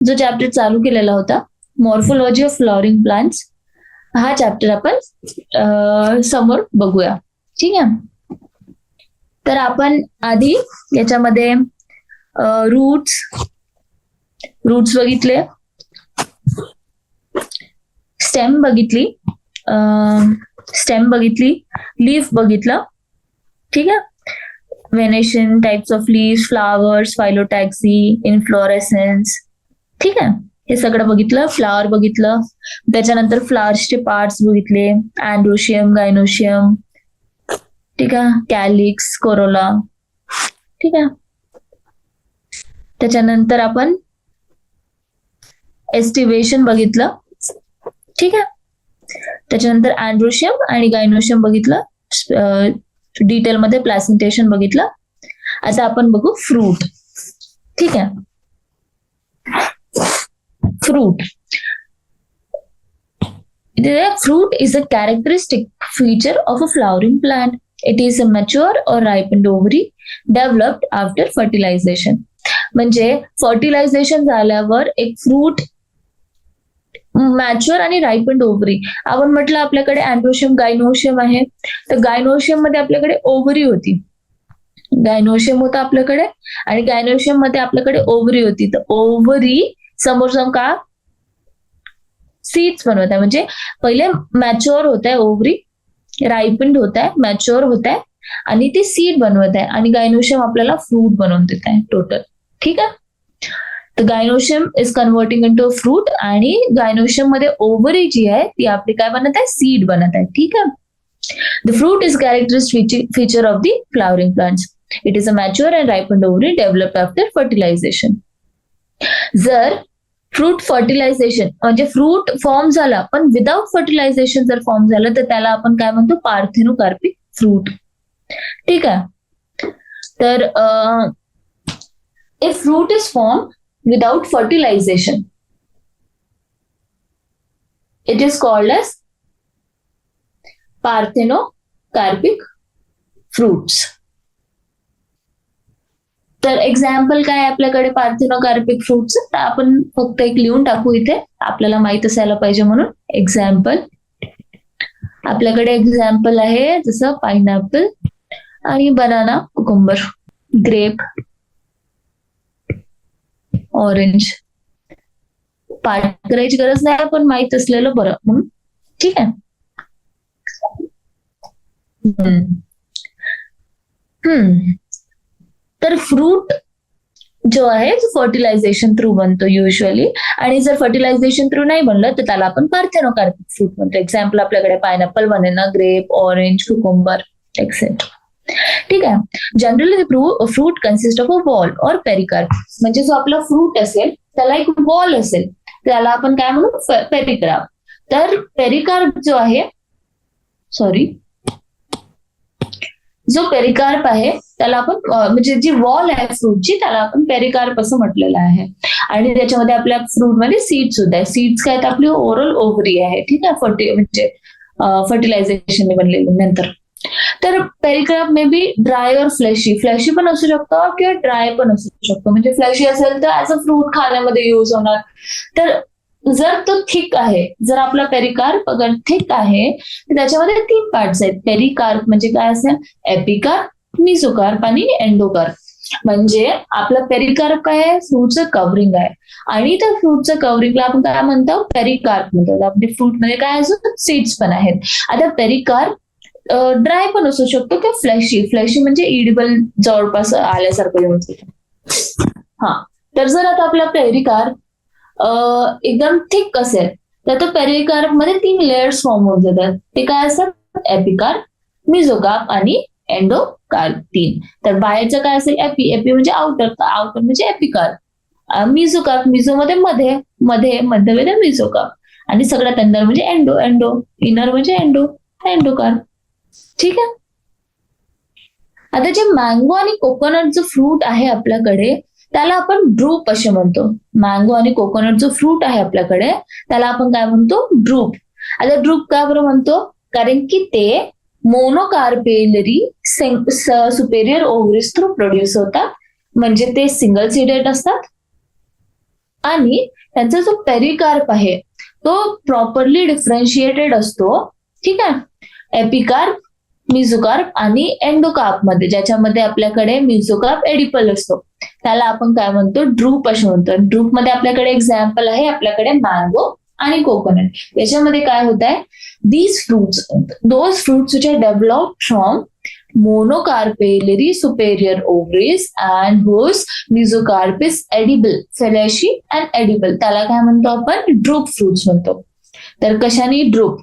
जो चॅप्टर चालू केलेला होता, मॉर्फोलॉजी ऑफ फ्लॉवरिंग प्लांट्स, हा चॅप्टर आपण समोर बघूया. ठीक आहे. तर आपण आधी याच्यामध्ये रूट्स बघितले, स्टेम बघितली, लीफ बघितलं. ठीक आहे. Venation, types of leaves, flowers, phyllotaxy, inflorescence. ठीक आहे. हे सगळं बघितलं. फ्लावर बघितलं, त्याच्यानंतर फ्लावर्सचे पार्ट्स बघितले, अँड्रोशियम, गायनोशियम. ठीक आहे. Calyx, corolla. ठीक आहे. त्याच्यानंतर आपण एस्टिवेशन बघितलं. ठीक आहे. त्याच्यानंतर अँड्रोशियम आणि गायनोशियम बघितलं, डिटेलमध्ये प्लॅसेंटेशन बघितलं. आता आपण बघू फ्रूट. ठीक आहे. Fruit is a characteristic feature of a flowering plant. It is a mature or ripened ovary developed after fertilization. म्हणजे फर्टिलायझेशन झाल्यावर एक फ्रूट मॅच्युअर आणि रायपंड ओव्हरी. आपण म्हटलं आपल्याकडे अँड्रोशियम, गायनोशियम आहे. तर गायनोशियम मध्ये आपल्याकडे ओव्हरी होती, गायनोशियम होता आपल्याकडे, आणि गायनोशियम मध्ये आपल्याकडे ओव्हरी होती. तर ओव्हरी समोर जाऊन का सीड्स बनवत आहे, म्हणजे पहिले मॅच्युअर होत आहे ओव्हरी, रायपंड होत आहे, मॅच्युअर होत आहे, आणि ती सीड बनवत आहे, आणि गायनोशियम आपल्याला फ्रूट बनवून देत आहे टोटल. ठीक आहे. तर gynoecium is converting into fruit, आणि गायनोशियम मध्ये ओव्हरी जी आहे ती आपली काय बनत आहे, सीड बनत आहे. ठीक आहे. The fruit is characteristic feature of the flowering plants. It is a mature and ripened ovary developed after fertilization. जर फ्रूट फर्टिलायझेशन म्हणजे फ्रूट फॉर्म झाला पण विदाउट फर्टिलायझेशन जर फॉर्म झालं तर त्याला आपण काय म्हणतो, पार्थेनोकार्पिक फ्रूट. ठीक आहे. तर if fruit is formed without fertilization, it is called as parthenocarpic fruits. तर एक्झाम्पल काय आपल्याकडे पार्थेनोकार्पिक फ्रूट्स, तर आपण फक्त एक लिहून टाकू इथे, आपल्याला माहित असायला पाहिजे म्हणून. एक्झाम्पल आपल्याकडे एक्झाम्पल आहे जसं पाइनएपल आणि बनाना, कुकुंबर, ग्रेप, ऑरेंज. पाठ करायची गरज नाही, पण माहित असलेलं बरं म्हणून. ठीक आहे. तर फ्रूट जो आहे तो फर्टिलायझेशन थ्रू बनतो युजली, आणि जर फर्टिलायझेशन थ्रू नाही बनलं तर त्याला आपण पार्थेनोकार्पिक फ्रूट म्हणतो. एक्झाम्पल आपल्याकडे pineapple, banana, grape, orange, cucumber etcetera. ठीक आहे. Generally fruit consist of a wall और पेरिकार्प. म्हणजे जो आपला फ्रूट असेल त्याला एक वॉल असेल, त्याला आपण काय म्हणू, पेरिकार्प. तर पेरिकार्प जो आहे, जो पेरिकार्प आहे त्याला आपण म्हणजे जी वॉल आहे फ्रूटची त्याला आपण पेरिकार्प असं म्हटलेलं आहे. आणि त्याच्यामध्ये आपल्या फ्रूटमध्ये सीड्स सुद्धा आहे. सीड्स काय तर आपली ओरल ओव्हरी आहे. ठीक आहे. म्हणजे फर्टिलायझेशन बनलेली नंतर. तर पेरिकार्प मे बी ड्राय और फ्लॅशी पण असू शकतो किंवा ड्राय पण असू शकतो. म्हणजे फ्लॅशी असेल तर ऍज अ फ्रूट खाण्यामध्ये युज होणार. तर जर तो थिक आहे, जर आपला पेरिकार्प अगर थिक आहे तर त्याच्यामध्ये 3 पार्ट्स आहेत. पेरिकार्प म्हणजे काय असेल, एपिकार्प, मेसोकार्प आणि एंडोकार्प. म्हणजे आपलं पेरिकार्प काय आहे, फ्रूटचं कव्हरिंग आहे, आणि त्या फ्रूटचं कव्हरिंगला आपण काय म्हणतो, पेरिकार्प म्हणतो. आपल्या फ्रूटमध्ये काय असं सीड्स पण आहेत. आता पेरिकार्प ड्राय पण असू शकतो किंवा फ्लॅशी म्हणजे इडिबल जवळपास आल्यासारखं येऊन जातं. हा. तर जर आता आपला पेरिकार्प एकदम थिक असेल तर तो पेरिकार्प मध्ये 3 लेयर्स फॉर्म होत जातात. ते काय असतात, एपिकार्प, मेसोकार्प आणि एंडोकार्प. 3. तर बाहेरचं काय असेल, एपी म्हणजे आउटर म्हणजे एपिकार्प, मेसोकार्प मध्ये मध्यमध्ये मेसोकार्प, आणि सगळ्यात अंदर म्हणजे एंडो इनर म्हणजे एंडोकार्प. ठीक आहे. आता जे मँगो आणि कोकोनट जो फ्रूट आहे आपल्याकडे त्याला आपण ड्रूप असे म्हणतो. मँगो आणि कोकोनट जो फ्रूट आहे आपल्याकडे त्याला आपण काय म्हणतो, ड्रूप. आता ड्रूप का बरं म्हणतो, कारण की ते मोनोकार्पेलरी सुपेरियर ओव्हरीज थ्रू प्रोड्यूस होतात. म्हणजे ते सिंगल सीडेड असतात. आणि त्यांचा जो पेरिकार्प आहे तो प्रॉपरली डिफरन्शिएटेड असतो. ठीक आहे. एपिकार्प, मिझोकार्प आणि एंडोकार्प मध्ये, ज्याच्यामध्ये आपल्याकडे मिझोकार्प एडिपल असतो त्याला आपण काय म्हणतो, ड्रूप असं म्हणतो. ड्रूप मध्ये आपल्याकडे एक्झाम्पल आहे आपल्याकडे मँगो आणि कोकोनट. त्याच्यामध्ये काय होत आहे, these fruits, those fruits which are developed from monocarpellary superior ovaries and whose mesocarp is edible, fleshy and edible, त्याला काय म्हणतो आपण, ड्रूप फ्रुट्स म्हणतो. तर कशाने ड्रूप,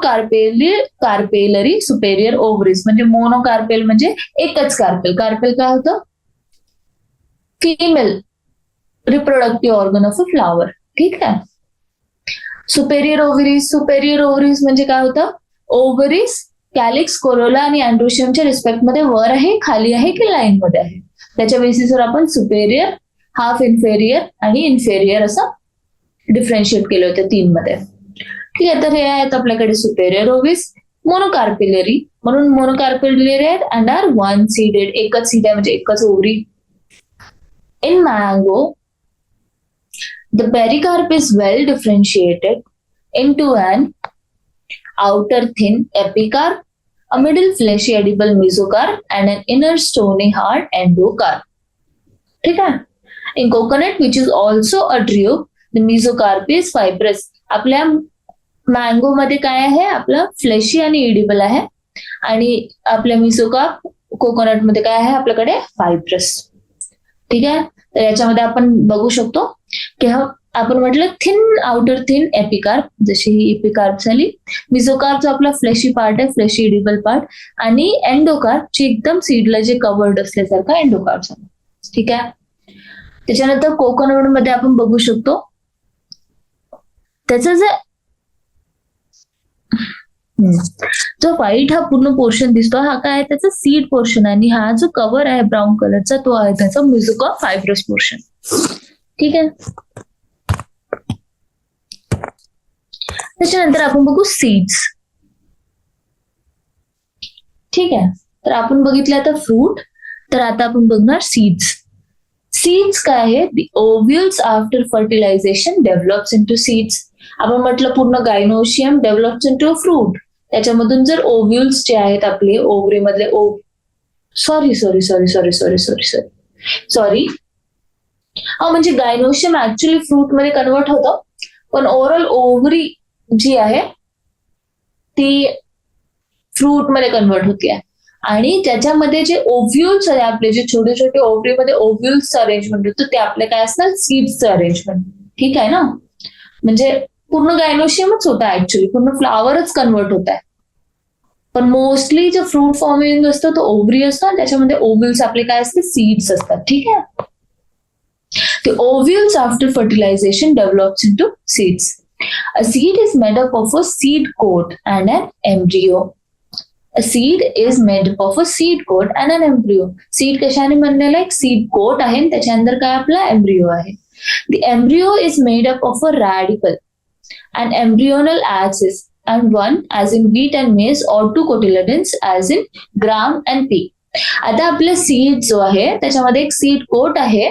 कार्पेलरी सुपेरियर ओव्हरीज, म्हणजे मोनोकार्पेल म्हणजे एकच कार्पेल. कार्पेल काय होतं, female reproductive organ of a flower. ठीक आहे. सुपेरियर ओव्हरीज म्हणजे काय होतं, ओव्हरीज कॅलिक्स, कोरोला आणि अँड्रोशियमच्या रिस्पेक्टमध्ये वर आहे, खाली आहे की लाईन मध्ये आहे, त्याच्या बेसिसवर आपण सुपेरियर, हाफ इन्फेरियर आणि इन्फेरियर असं डिफरन्शिएट केलं होतं 3 मध्ये. ठीक आहे. तर हे आहेत आपल्याकडे सुपेरियर ओव्हरीज, मोनोकार्पिलरी, म्हणून मोनोकार्पिलरी आहेत अँड आर वन सीडेड, एकच सीड आहे म्हणजे एकच ovary. In mango the pericarp is well differentiated into an outer thin epicarp, a middle fleshy edible mesocarp, and an inner stony hard endocarp. ठीक आहे. In coconut, which is also a drupe, the mesocarp is fibrous. आपल्या mango मध्ये काय आहे, आपलं fleshy आणि edible आहे, आणि आपल्या मिझोकार्प कोकोनट मध्ये काय आहे आपल्याकडे, फायब्रस. ठीक आहे. तर याच्यामध्ये आपण बघू शकतो की आपण म्हटलं थिन, आउटर थिन एपिकार्प, जशी ही एपिकार्प झाली. मिझोकार्प जो आपला फ्लेशी पार्ट आहे, फ्लेशी एडिबल पार्ट, आणि एंडोकार्प ची एकदम सीडला जे कवर्ड असल्यासारखा एंडोकार्प झाला. ठीक आहे. त्याच्यानंतर कोकोनट मध्ये आपण बघू शकतो त्याचा जो व्हाईट हा पूर्ण पोर्शन दिसतो हा काय आहे, त्याचा सीड पोर्शन आहे, आणि हा जो कव्हर आहे ब्राऊन कलरचा तो आहे त्याचा मिझोकार्प फायब्रस पोर्शन. ठीक आहे. त्याच्यानंतर आपण बघू सीड्स. ठीक आहे. तर आपण बघितलं आता फ्रूट, तर आता आपण बघणार सीड्स. सीड्स काय आहे, the ovules after fertilization develops into seeds. आपण म्हटलं पूर्ण gynoecium develops into a fruit, त्याच्यामधून जर ओव्ह्यूल्स जे आहेत आपले ओव्हरी मधले सॉरी म्हणजे गायनोशियम ऍक्च्युअली फ्रूट मध्ये कन्वर्ट होतं, पण ओव्हरऑल ओव्हरी जी आहे ती फ्रूट मध्ये कन्वर्ट होते. आणि त्याच्यामध्ये जे ओव्ह्यूल्स आहे आपले, जे छोटे छोटे ओव्हरीमध्ये ओव्ह्यूल्सचं अरेंजमेंट होतं ते आपले काय असणार, सीड्सचं अरेंजमेंट. ठीक आहे ना. म्हणजे पूर्ण गायनोशियमच होता ऍक्च्युअली, पूर्ण फ्लावरच कन्वर्ट होत आहे, पण मोस्टली जो फ्रूट फॉर्मिंग असतो तो ओव्हरी असतो, त्याच्यामध्ये ओव्ह्यूल्स आपले काय असते, सीड्स असतात. ठीक आहे. The ovules after fertilization develops into seeds. A seed is made up of a seed coat and an embryo. A seed is made up of a seed coat and an embryo. Seed कशाने बनलेला आहे, seed coat आहे, त्याच्या अंदर काय आपला embryo आहे. The embryo is made up of a radicle, an embryonal axis, and one as in wheat and maize, or two cotyledons as in gram and pea. आता आपलं सीड जो आहे त्याच्यामध्ये एक सीड कोट आहे,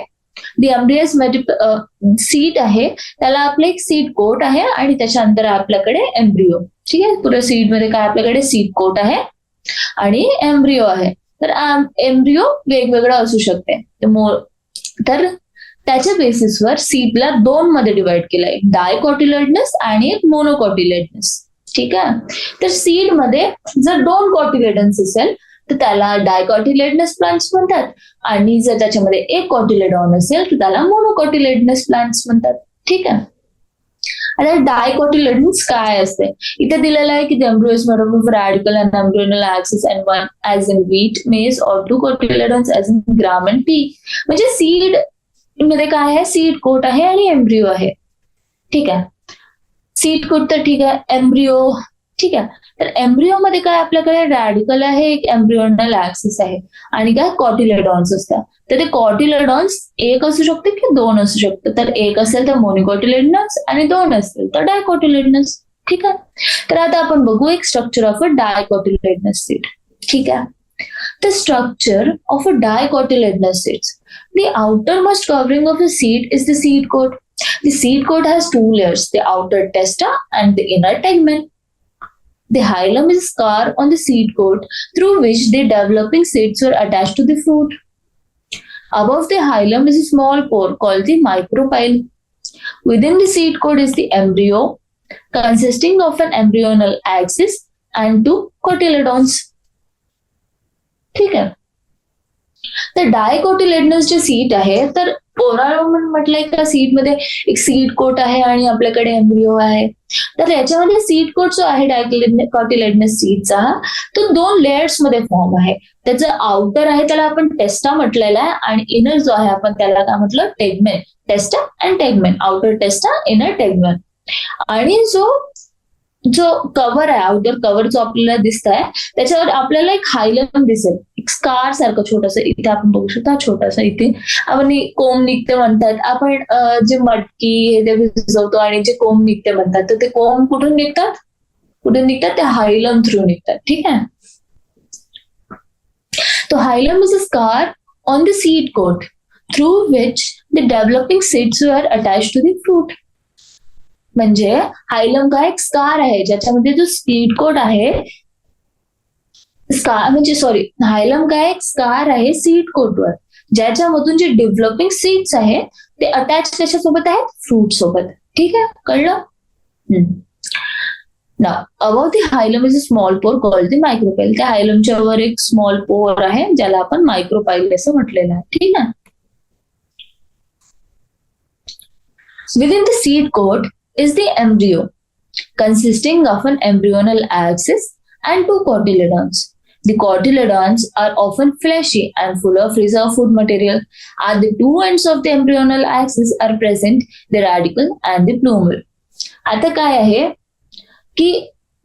दी एम्ब्रियस सीड आहे, त्याला आपलं एक सीड कोट आहे आणि त्याच्यानंतर आपल्याकडे एम्ब्रियो. ठीक आहे. पुऱ्या सीड मध्ये काय आपल्याकडे सीड कोट आहे आणि एम्ब्रियो आहे. तर एम्ब्रियो वेगवेगळं असू शकते, तर त्याच्या बेसिसवर सीडला 2 मध्ये डिवाइड केलं, एक डायकॉटिलेडनस आणि एक मोनोकॉटिलेडनस. ठीक आहे. तर सीड मध्ये जर 2 कॉटिलेडन्स असेल तर त्याला डायकॉटिलेडनस प्लांट्स म्हणतात, आणि जर त्याच्यामध्ये एक कॉटिलेडॉन असेल तर त्याला मोनोकॉटिलेडनस प्लांट्स म्हणतात. ठीक आहे. आता डायकॉटिलेडन्स काय असते, इथे दिलेलं आहे की the embryo is made of radicle and embryonal axis and one as in wheat, maize, और 2 cotyledons as in gram and pea. म्हणजे सीड मध्ये काय आहे, सीड कोट आहे आणि एम्ब्रियो आहे. ठीक आहे. सीड कोट तर ठीक आहे, एम्ब्रियो ठीक आहे. तर एम्ब्रियो मध्ये काय आपल्याकडे रॅडिकल आहे, एक एम्ब्रियोनल ऍक्सिस आहे आणि काय कॉटिलेडॉन्स असतात. तर ते कॉटिलेडॉन्स एक असू शकते की 2 असू शकते. तर एक असेल तर मोनोकॉटिलेडनस आणि 2 असेल तर डायकॉटिलेडनस. ठीक आहे. तर आता आपण बघू एक स्ट्रक्चर ऑफ अ डायकॉटिलेडनस सीड. ठीक आहे. The structure of a dicotyledonous seeds. The outermost covering of a seed is the seed coat. The seed coat has two layers, the outer testa and the inner tegmen. The hilum is a scar on the seed coat through which the developing seeds were attached to the fruit. Above the hilum is a small pore called the micropyle. Within the seed coat is the embryo, consisting of an embryonal axis and two cotyledons. ठीक आहे. तर डायकोटिलेडनस जे seat आहे, तर overall म्हटलंय का seat मध्ये एक सीड कोट आहे आणि आपल्याकडे एम्ब्रिओ आहे. तर याच्यामध्ये सीड कोट जो आहे डायकोटिलेडनस सीडचा, तो 2 लेयर्स मध्ये फॉर्म आहे. त्याचं आउटर आहे त्याला आपण टेस्टा म्हटलेला आहे आणि इनर जो आहे आपण त्याला काय म्हटलं, tegmen. टेस्टा and tegmen, outer टेस्टा, inner tegmen. आणि जो कव्हर आहे, आउटर कव्हर जो आपल्याला दिसत आहे, त्याच्यावर आपल्याला एक हायलम दिसेल, एक स्कार सारखं छोटंसं. इथे आपण बघू शकता छोटासा, इथे आपण कोंब निघते म्हणतात आपण, जे मटकी हे ते भिजवतो आणि जे कोंब निघते म्हणतात, तर ते कोंब कुठून निघतात, ते हायलम थ्रू निघतात. ठीक आहे. तो hilum is a scar on the seed coat through which the developing seeds were attached to the fruit. म्हणजे हायलम का एक स्कार आहे ज्याच्यामध्ये जो सीड कोट आहे, हायलम का एक स्कार आहे सीड कोटवर, ज्याच्यामधून जे डेव्हलपिंग सीड्स आहे ते अटॅच त्याच्यासोबत आहेत, फ्रूट सोबत. ठीक आहे, कळलं. Now about the hilum is a small pore called the micropyle. त्या हायलमच्या वर एक स्मॉल पोर आहे ज्याला आपण मायक्रोपाइल असं म्हटलेलं आहे. ठीक आहे. Within the seed coat is the embryo, consisting of an embryonal axis and 2 cotyledons. The cotyledons are often fleshy and full of reserve food material. At the 2 ends of the embryonal axis are present the radicle and the plumule. आता काय आहे की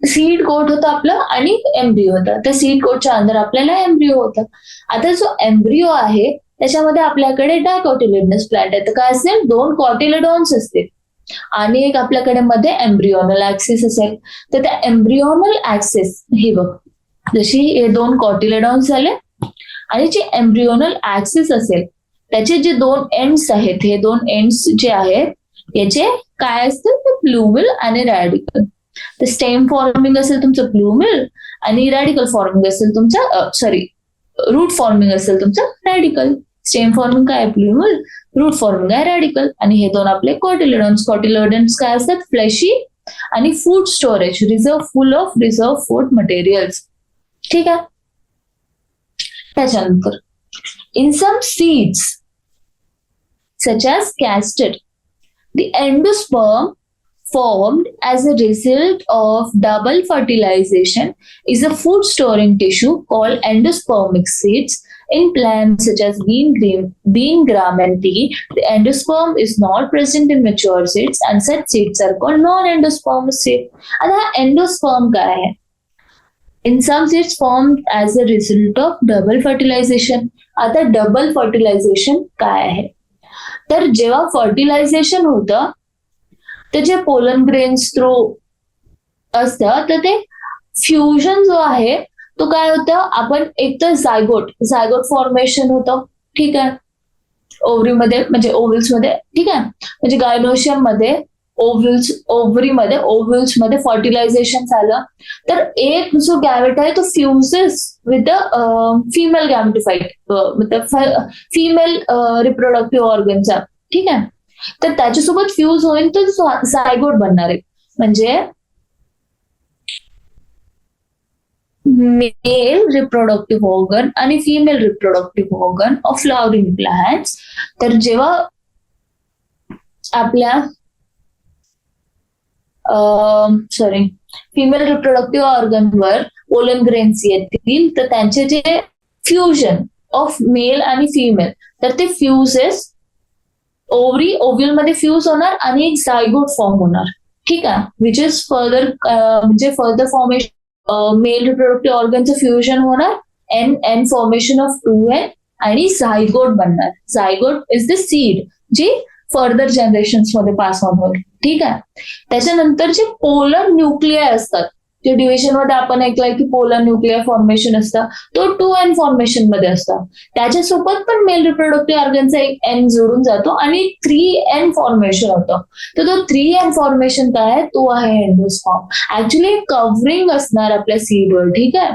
seed coat होतं आपलं आणि embryo होता. त्या seed कोटच्या अंदर आपल्याला एम्ब्रिओ होता. आता जो एम्ब्रिओ आहे त्याच्यामध्ये आपल्याकडे डायकोटिलेडनस प्लांट आहे. तर काय असेल, 2 कॉटिलेडॉन्स असतील आणि एक आपल्याकडे मध्ये एम्ब्रिओनल ऍक्सिस असेल. तर त्या एम्ब्रिओनल ऍक्सिस हे बघ, जशी हे 2 कॉटिलेडॉन्स झाले आणि जे एम्ब्रिओनल ऍक्सिस असेल त्याचे जे 2 एंड्स आहेत, हे 2 एंड्स जे आहेत याचे काय असतील, प्लुमिल आणि रॅडिकल. तर स्टेम फॉर्मिंग असेल तुमचं प्लुमिल आणि रॅडिकल फॉर्मिंग असेल तुमचं, रूट फॉर्मिंग असेल तुमचं रॅडिकल. स्टेम फॉर्मिंग काय, प्लुमिल, रूट फॉर्मिंग आहे रॅडिकल. आणि हे 2 आपले कॉटिलेडॉन्स काय असतात, फ्लेशी आणि food storage, full of reserve food materials. ठीक आहे. त्याच्यानंतर in some seeds such as castor, the endosperm formed as a result of double fertilization is a food storing tissue called endospermic seeds. In plants such as bean, gram and tea, the endosperm is not present in mature seeds and such seeds are called non-endospermic seeds. आता हा endosperm काय आहे? In some seeds formed as a result of double fertilization. आता double fertilisation काय आहे? तर जेव्हा fertilisation होतं तर जे पोलन ग्रेन्स थ्रू असतं, तर ते फ्युजन जो आहे तो काय होतं, आपण एक तर जायगोट फॉर्मेशन होतं. ठीक आहे. ओव्हरीमध्ये म्हणजे ओव्हल्स मध्ये. ठीक आहे. म्हणजे गायनोशियम मध्ये ओव्हल्स मध्ये फर्टिलायझेशन झालं तर एक जो गॅमेट आहे तो फ्युजेस विथ द फिमेल गॅमेटिफाईट, मतलब फिमेल रिप्रोडक्टिव्ह ऑर्गनचा. ठीक आहे. तर त्याच्यासोबत फ्यूज होईल तर जायगोट बनणार आहे. म्हणजे मेल रिप्रोडक्टिव्ह ऑर्गन आणि female reproductive organ of flowering plants. तर जेव्हा आपल्या फिमेल रिप्रोडक्टिव्ह ऑर्गनवर पोलन ग्रेन्स येतील तर त्यांचे जे फ्युजन ऑफ मेल आणि फिमेल, तर ते फ्युजेस ओव्हल मध्ये फ्यूज होणार आणि एक जायगोट फॉर्म होणार. ठीक आहे. Which is further formation, male reproductive ऑर्गनचं फ्युजन होणार, एन फॉर्मेशन ऑफ 2N आणि जायगोट बनणार. जायगोट इज द सीड जी फर्दर जनरेशन मध्ये पास ऑन होईल. ठीक आहे. त्याच्यानंतर जे पोलर न्यूक्लियाय असतात जे डिव्हिजन मध्ये आपण ऐकलंय की पोलर न्यूक्लियर फॉर्मेशन असतं, तो 2N फॉर्मेशन मध्ये असतं. त्याच्यासोबत पण मेल रिप्रोडक्टिव्ह ऑर्गनचा एक N जोडून जातो आणि 3N फॉर्मेशन होतं. तर तो 3N फॉर्मेशन काय आहे, तो आहे एंडोस्पर्म. ऍक्च्युली कव्हरिंग असणार आपल्या सीडवर. ठीक आहे.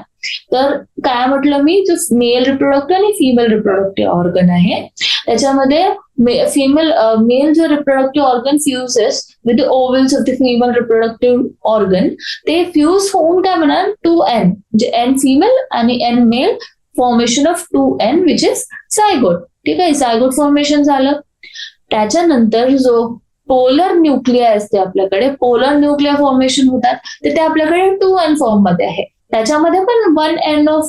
तर काय म्हटलं मी, जो मेल रिप्रोडक्टिव्ह आणि फिमेल रिप्रोडक्टिव्ह ऑर्गन आहे, त्याच्यामध्ये मेल जो reproductive organ fuses with the ovules of the female reproductive organ, ते फ्यूज होऊन काय म्हणणार 2N, म्हणजे N फिमेल आणि N male, formation of 2N which is zygote. ठीक आहे. सायगोट फॉर्मेशन झालं. त्याच्यानंतर जो पोलर न्यूक्लिया असते आपल्याकडे, पोलर न्यूक्लिया फॉर्मेशन होतात, तर ते आपल्याकडे 2N फॉर्म मध्ये आहे. त्याच्यामध्ये पण 1N of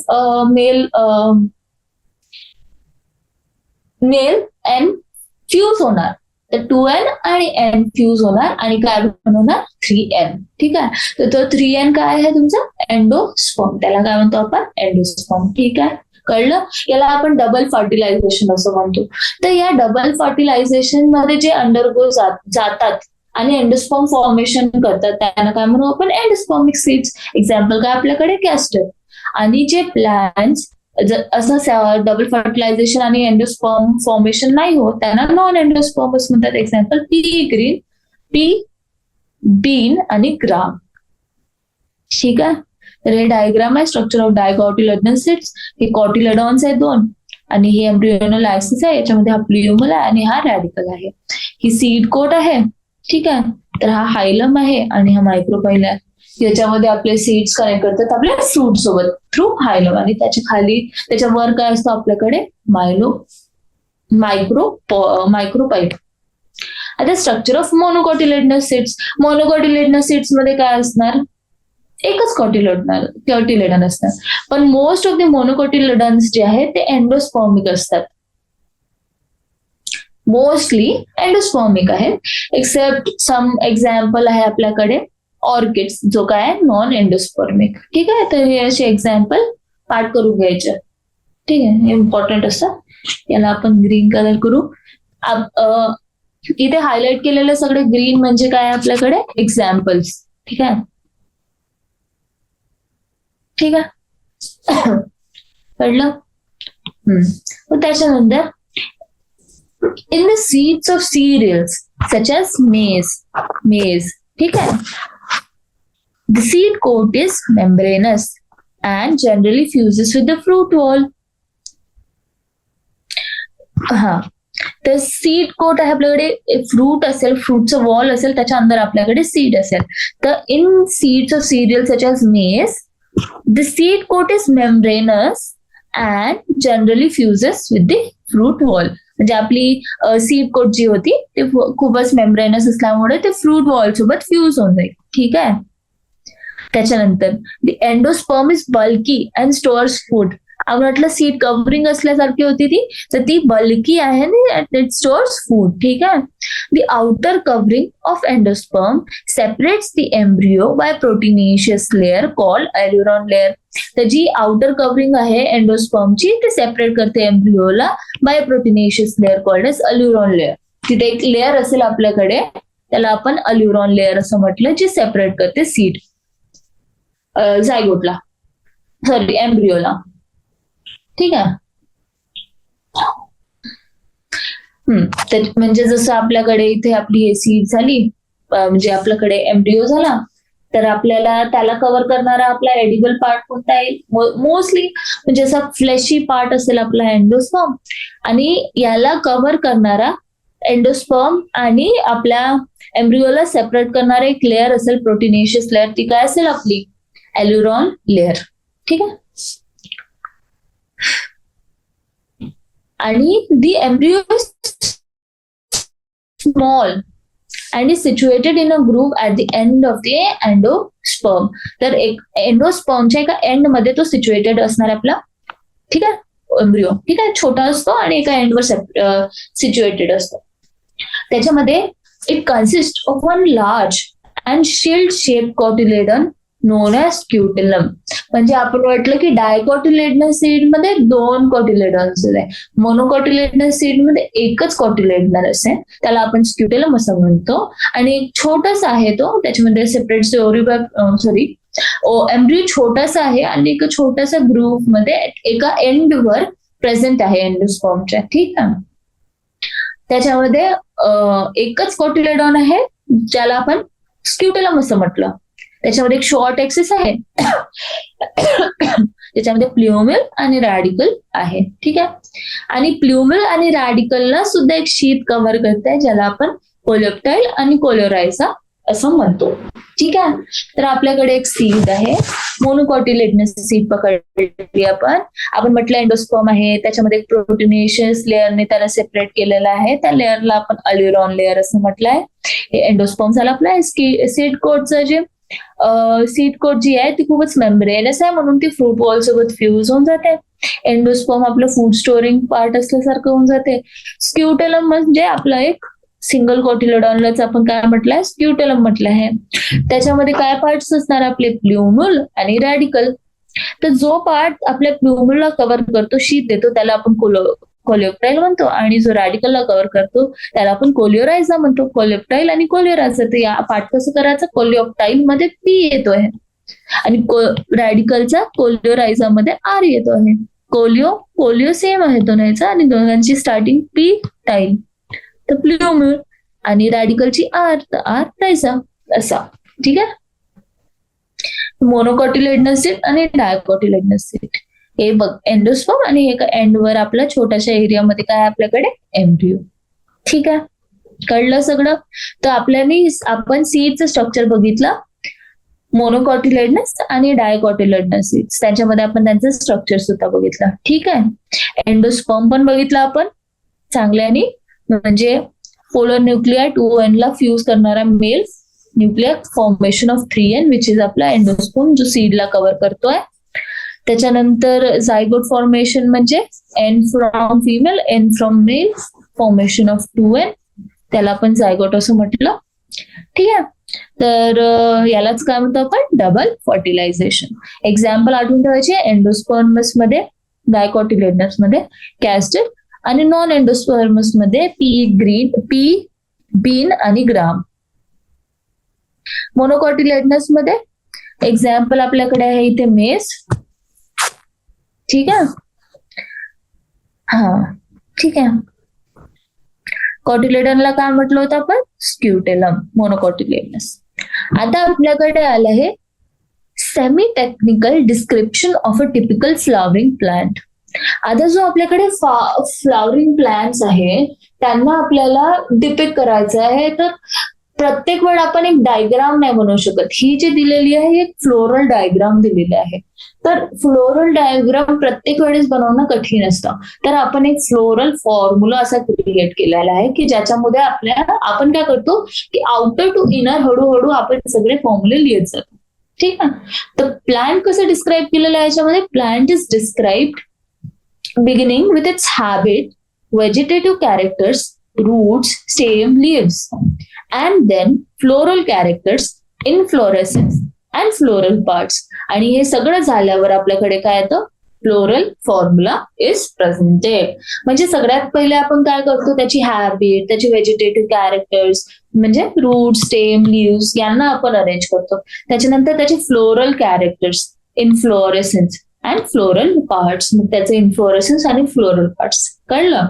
male N fuse होणार. तर 2N आणि N फ्यूज होणार आणि काय बनवणार 3N. ठीक आहे. तर तो 3N काय आहे तुमचा एंडोस्पर्म. त्याला काय म्हणतो आपण एंडोस्पर्म. ठीक आहे. कळलं. याला आपण डबल फर्टिलायझेशन असं म्हणतो. तर या डबल फर्टिलायझेशन मध्ये जे अंडरगो जातात आणि एंडोस्पर्म फॉर्मेशन करतात, त्यांना काय म्हणू आपण एंडोस्पर्मिक सीड्स. एक्झाम्पल काय आपल्याकडे कॅस्टर. आणि जे प्लांट्स असं डबल फर्टिलायझेशन आणि एंडोस्पर्म फॉर्मेशन नाही होत, त्यांना नॉन एंडोस्पर्मस म्हणतात. Example pea green, pea bean आणि ग्राम. ठीक आहे. तर हे डायग्राम आहे स्ट्रक्चर ऑफ डायकॉटिलेडॉन सीड्स. हे कॉटिलेडॉन्स आहे 2 आणि हे एम्ब्रियोनल ऍक्सिस आहे, याच्यामध्ये हा प्ल्युमल आहे आणि हा रॅडिकल आहे. ही सीड कोट आहे. ठीक आहे. तर हा हायलम आहे आणि हा मायक्रोपाइल आहे. याच्यामध्ये आपले सीड्स कनेक्ट करतात आपल्या फ्रूट सोबत थ्रू हायलम, आणि त्याच्या खाली त्याच्यावर काय असतो आपल्याकडे मायक्रोपाइल. आता स्ट्रक्चर ऑफ मोनोकॉटिलेडनस सीड्स. मोनोकॉटिलेडनस सीड्स मध्ये काय असणार, एकच कॉटिलेडन असतात. पण मोस्ट ऑफ द मोनोकॉटिलेडन्स जे आहेत ते एंडोस्पर्मिक असतात. मोस्टली एंडोस्पर्मिक आहेत. एक्सेप्ट सम एक्झाम्पल आहे आपल्याकडे ऑर्किड्स, जो काय नॉन एंडोस्पर्मिक. ठीक आहे. तर हे असे एक्झाम्पल पाठ करून घ्यायचे. ठीक आहे. हे इम्पॉर्टंट असतं. याला आपण ग्रीन कलर करू. इथे हायलाइट केलेले सगळे ग्रीन म्हणजे काय आपल्याकडे एक्झाम्पल्स. ठीक आहे. ठीक आहे. कळलं. त्याच्यानंतर in the seeds of cereals such as maize. ठीक है. The seed coat is membranous and generally fuses with the fruit wall. हा. तर सीड कोट आहे आपल्याकडे. फ्रूट असेल, फ्रूटचं वॉल असेल, त्याच्या अंदर आपल्याकडे सीड असेल. तर in seeds of serial such as मेज, the seed coat is membranous and generally fuses with the fruit wall. म्हणजे आपली सीड कोट जी होती ते खूपच मेम्ब्रेनस असल्यामुळे ते फ्रूट वॉल सोबत फ्यूज होऊन जाईल. ठीक आहे. त्याच्यानंतर the endosperm is bulky and stores food. आपण म्हटलं सीड कव्हरिंग असल्यासारखी होती ती, तर ती बल्की आहे आणि इट स्टोअर्स फूड. ठीक आहे. The outer covering of endosperm separates the embryo by proteinaceous layer called aleurone layer. तर जी आउटर कव्हरिंग आहे एंडोस्पर्मची, ते सेपरेट करते एम्ब्रियोला by proteinaceous layer called as aleurone layer. तिथे एक लेअर असेल आपल्याकडे, त्याला आपण अल्युरॉन लेअर असं म्हटलं, जी सेपरेट करते सीड झायगोटला, सॉरी एम्ब्रियोला. ठीक आहे. तर म्हणजे जसं आपल्याकडे इथे आपली हे सीड झाली, म्हणजे आपल्याकडे एम्ब्रियो झाला, तर आपल्याला त्याला कव्हर करणारा आपला एडिबल पार्ट कोणता येईल, मोस्टली म्हणजे असा फ्लेशी पार्ट असेल आपला एंडोस्पर्म, आणि याला कव्हर करणारा एंडोस्पर्म आणि आपल्या एम्ब्रियोला सेपरेट करणारा एक लेअर असेल प्रोटीनेशियस लेअर. ती काय असेल आपली एल्युरॉन लेअर. ठीक आहे. आणि दी embryo small and is situated in a groove at the end of the endosperm. तर एक एंडोस्पर्मच्या एका एंड मध्ये तो सिच्युएटेड असणार आपला. ठीक आहे. एम्ब्रियो. ठीक आहे. छोटा असतो आणि एका एंडवर सिच्युएटेड असतो. त्याच्यामध्ये it consist of one large and shield shape cotyledon known as scutellum. म्हणजे आपण म्हटलं की डायकॉटिलेडनस सीड मध्ये 2 कॉटिलेडन्स आहे, मोनोकॉटिलेडनस सीड मध्ये एकच कॉटिलेडनस आहे, त्याला आपण स्क्युटिलम असं म्हणतो. आणि एक छोटासा आहे तो, त्याच्यामध्ये सेपरेट एम्ब्रियो छोटासा आहे आणि एका छोट्याशा ग्रुप मध्ये एका एंडवर प्रेझेंट आहे एंडोस्पर्मच्या. ठीक आहे. त्याच्यामध्ये एकच कोटिलेडॉन आहे ज्याला आपण स्क्युटेलम असं म्हटलं. त्याच्यामध्ये एक शॉर्ट ऍक्सिस आहे त्याच्यामध्ये प्ल्युमिल आणि रॅडिकल आहे. ठीक आहे. आणि प्ल्युमिल आणि रॅडिकलला सुद्धा एक शीट कव्हर करते ज्याला आपण कोलेप्टाइल आणि कोलोरायझा असं म्हणतो. ठीक आहे. तर आपल्याकडे एक सीड आहे, मोनोकॉटिलेडनस सीड पकडली आपण म्हटलं एंडोस्पर्म आहे, त्याच्यामध्ये एक प्रोटीनेशियस लेअरने त्याला सेपरेट केलेलं आहे. त्या लेअरला आपण अल्युरॉन लेअर असं म्हटलंय. हे एंडोस्पर्म झाला आपला. सीड कोटचं जे सीड कोट जी आहे ती खूपच मेम्ब्रेनस आहे म्हणून ती फ्रूट वॉल सोबत फ्यूज होऊन जाते. एंडोस्पर्म आपलं फूड स्टोरिंग पार्ट असल्यासारखं होऊन जाते. स्क्युटेलम म्हणजे आपलं एक सिंगल कोटिलेडॉनलाच आपण काय म्हटलंय, स्क्युटेलम म्हटलं आहे. त्याच्यामध्ये काय पार्ट्स असणार आपले, प्ल्युमल आणि रॅडिकल. तर जो पार्ट आपल्या प्ल्युमलला कव्हर करतो, शीट देतो, त्याला आपण कोलेप्टाइल म्हणतो आणि जो रॅडिकलला कव्हर करतो त्याला आपण कोलिओरायझा म्हणतो. कोलेप्टाइल आणि कोलिओरायझा. तर या पार्ट कसं करायचं, कोलिओप्टाइल मध्ये पी येतो आहे आणि रॅडिकलचा कोलिओरायझा मध्ये आर येतो आहे. कोलिओ सेम आहे दोन्हीचा आणि दोघांची स्टार्टिंग पी टाइल. तर प्ल्युमल आणि रॅडिकलची आर, तर आर रायझा असा. ठीक आहे. मोनोकॉटिलेडनस सीट आणि डायकॉटिलेडनस सीट. हे बघ एंडोस्पर्म आणि एका एंडवर आपल्या छोट्याशा एरियामध्ये काय आपल्याकडे एम्ब्रियो. ठीक आहे. कळलं सगळं. तर आपण सीडचं स्ट्रक्चर बघितलं, मोनोकॉटिलेडनस आणि डायकॉटिलेडनस सीड्स. त्याच्यामध्ये आपण त्यांचं स्ट्रक्चर सुद्धा बघितलं. ठीक आहे. एंडोस्पर्म पण बघितलं आपण चांगल्याने, म्हणजे पोलर न्यूक्लियाय 2n ला फ्यूज करणारा male nuclear formation of 3n which is आपला एंडोस्पर्म जो सीडला कव्हर करतोय. त्याच्यानंतर झायगोट फॉर्मेशन म्हणजे n from female n from male formation of 2n, त्याला आपण झायगोट असं म्हटलं. ठीक आहे. तर यालाच काय म्हणतो आपण, डबल फर्टिलायझेशन. एक्झाम्पल आठवून ठेवायचे, एंडोस्पर्मस मध्ये, डायकॉटिलेडनस मध्ये कॅस्टर आणि नॉन एंडोस्पर्मस मध्ये पी बीन आणि ग्राम. मोनोकॉटिलेडनस मध्ये एक्झाम्पल आपल्याकडे आहे इथे मेस. ठीक आहे. हा ठीक आहे. कॉटिलेडनला काय म्हटलं होतं आपण, स्क्युटेलम. मोनोकॉटिलेडनस. आता आपल्याकडे आलं आहे semi technical description of a typical flowering plant. आता जो आपल्याकडे फ्लॉवरिंग प्लांट्स आहे त्यांना आपल्याला डिपिक्ट करायचं आहे. तर प्रत्येक वेळ आपण एक डायग्राम नाही बनवू शकत. ही जी दिलेली आहे एक फ्लोरल डायग्राम दिलेली आहे. तर फ्लोरल डायग्राम प्रत्येक वेळेस बनवणं कठीण असतं. तर आपण एक फ्लोरल फॉर्म्युला असा क्रिएट केलेला आहे की ज्याच्यामध्ये आपण काय करतो की आउटर टू इनर हळूहळू आपण सगळे फॉर्म्युले लिहित जातो. ठीक आहे. तर प्लांट कसं डिस्क्राईब केलेलं आहे याच्यामध्ये, plant is described beginning with its habit, vegetative characters, roots, stem, leaves, and then floral characters, inflorescence and floral parts. आणि हे सगळं झाल्यावर आपल्याकडे काय येतं, फ्लोरल फॉर्म्युला इज प्रेझेंटेड. म्हणजे सगळ्यात पहिले आपण काय करतो, त्याची हॅबिट, त्याचे व्हेजिटेटिव्ह कॅरेक्टर्स म्हणजे रूट, स्टेम, लीव्स यांना आपण अरेंज करतो. त्याच्यानंतर त्याचे floral characters, inflorescence and floral parts. मग त्याचे इन्फ्लोरेसन्स आणि फ्लोरल पार्ट्स. कळलं.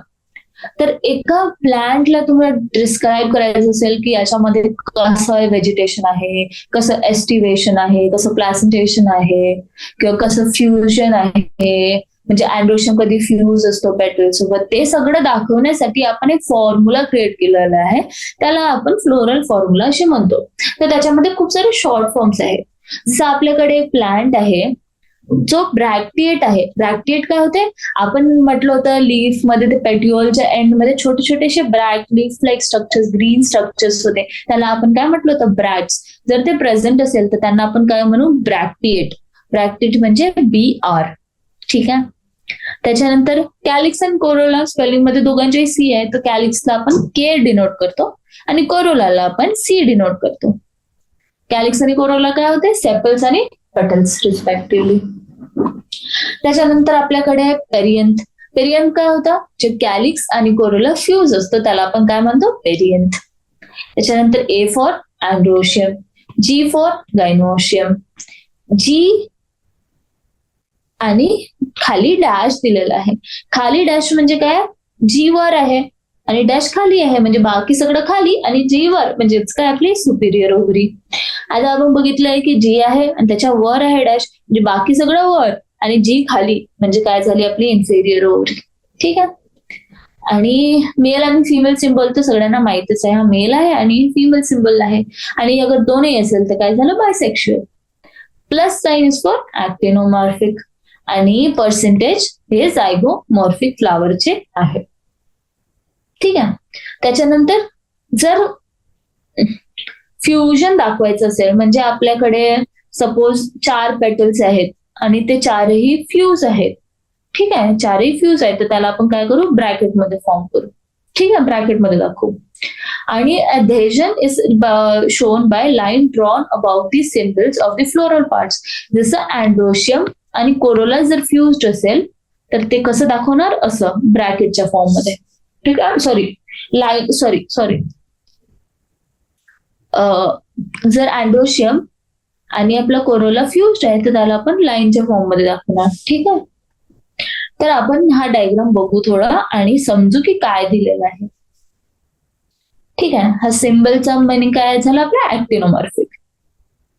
तर एका प्लांटला तुम्हाला डिस्क्राईब करायचं असेल की याच्यामध्ये कसं व्हेजिटेशन आहे, कसं एस्टिवेशन आहे, कसं प्लासेंटेशन आहे किंवा कसं फ्युजन आहे, म्हणजे अँड्रोशियम कधी फ्यूज असतो पेटल सोबत, ते सगळं दाखवण्यासाठी आपण एक फॉर्म्युला क्रिएट केलेला आहे. त्याला आपण फ्लोरल फॉर्म्युला असे म्हणतो. तर त्याच्यामध्ये खूप सारे शॉर्ट फॉर्म्स आहेत. जसं आपल्याकडे एक प्लांट आहे जो ब्रॅक्टिएट आहे. ब्रॅक्टिएट काय होते, आपण म्हटलं होतं लीफ मध्ये ते पेट्युअलच्या एंड मध्ये छोटे छोटेसे bract leaf like structures, green structures होते, त्याला आपण काय म्हटलं होतं, ब्रॅक्ट्स. जर ते प्रेझेंट असेल तर त्यांना आपण काय म्हणू, ब्रॅक्टिएट. ब्रॅक्टिएट म्हणजे BR. ठीक आहे. त्याच्यानंतर कॅलिक्स आणि कोरोला, स्पेलिंग मध्ये दोघांच्याही C आहे. तर कॅलिक्सला आपण K डिनोट करतो आणि कोरोलाला आपण C डिनोट करतो. कॅलिक्स आणि कोरोला काय होते, सेपल्स आणि पेटल्स रिस्पेक्टिव्हली. त्याच्यानंतर आपल्याकडे पेरियंथ. पेरियंथ काय होता, जे कॅलिक्स आणि कोरोला फ्यूज असतो त्याला आपण काय म्हणतो, पेरियंथ. त्याच्यानंतर A for androecium, G for gynoecium, जी आणि खाली डॅश दिलेला आहे. खाली डॅश म्हणजे काय, जी वर आहे आणि डॅश खाली आहे, म्हणजे बाकी सगळं खाली आणि जी वर म्हणजेच काय आपली सुपिरियर ओव्हरी. आता आपण बघितलंय की जी आहे आणि त्याच्या वर आहे डॅश, म्हणजे बाकी सगळं वर आणि जी खाली म्हणजे काय झाली आपली इन्फेरियर ओव्हरी. ठीक आहे. आणि मेल आणि फिमेल सिम्बॉल तर सगळ्यांना माहितच आहे, हा मेल आहे आणि फिमेल सिम्बॉल आहे. आणि अगर दोन्ही असेल तर काय झालं, bisexual. Plus sign is for actinomorphic आणि पर्सेंटेज हे झायगोमॉर्फिक फ्लावरचे आहे. ठीक आहे. त्याच्यानंतर जर फ्युजन दाखवायचं असेल म्हणजे आपल्याकडे सपोज 4 पेटल्स आहेत आणि ते चारही फ्यूज आहेत. ठीक आहे, चारही फ्यूज आहेत तर त्याला आपण काय करू, ब्रॅकेटमध्ये फॉर्म करू. ठीक आहे, ब्रॅकेटमध्ये दाखवू. आणि adhesion is shown by line drawn above the symbols of the floral parts. जसं androecium आणि कोरोला जर फ्युज्ड असेल तर ते कसं दाखवणार, असं ब्रॅकेटच्या फॉर्म मध्ये. ठीक आहे, सॉरी जर अँड्रोशियम आणि आपला कोरोला फ्युज्ड आहे तर त्याला आपण लाईनच्या फॉर्म मध्ये दाखवणार. ठीक आहे. तर आपण हा डायग्राम बघू थोडा आणि समजू की काय दिलेलं आहे. ठीक आहे, हा सिम्बलचा मिनिंग काय झाला आपला, ऍक्टिनोमॉर्फिक.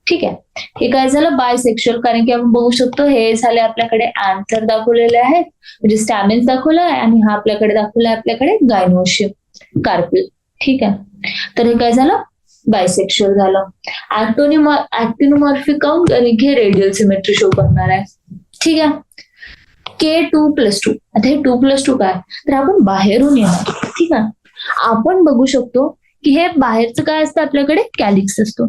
ठीक आहे, हे काय झालं बायसेक्शुअल, कारण की आपण बघू शकतो हे झाले आपल्याकडे अँथर दाखवलेले आहेत म्हणजे स्टॅमिन्स दाखवलं आहे आणि हा आपल्याकडे दाखवला आहे आपल्याकडे गायनोशियम कार्पेल. ठीक आहे, तर हे काय झालं बायसेक्शुअल झालं. ऍक्टिनोमॉर्फिक काऊन, कारण की हे रेडियल सिमेट्री शो करणार आहे. ठीक आहे. K2+2, आता हे 2+2 काय, तर आपण बाहेरून येणार. ठीक आहे, आपण बघू शकतो की हे बाहेरचं काय असतं आपल्याकडे, कॅलिक्स असतो.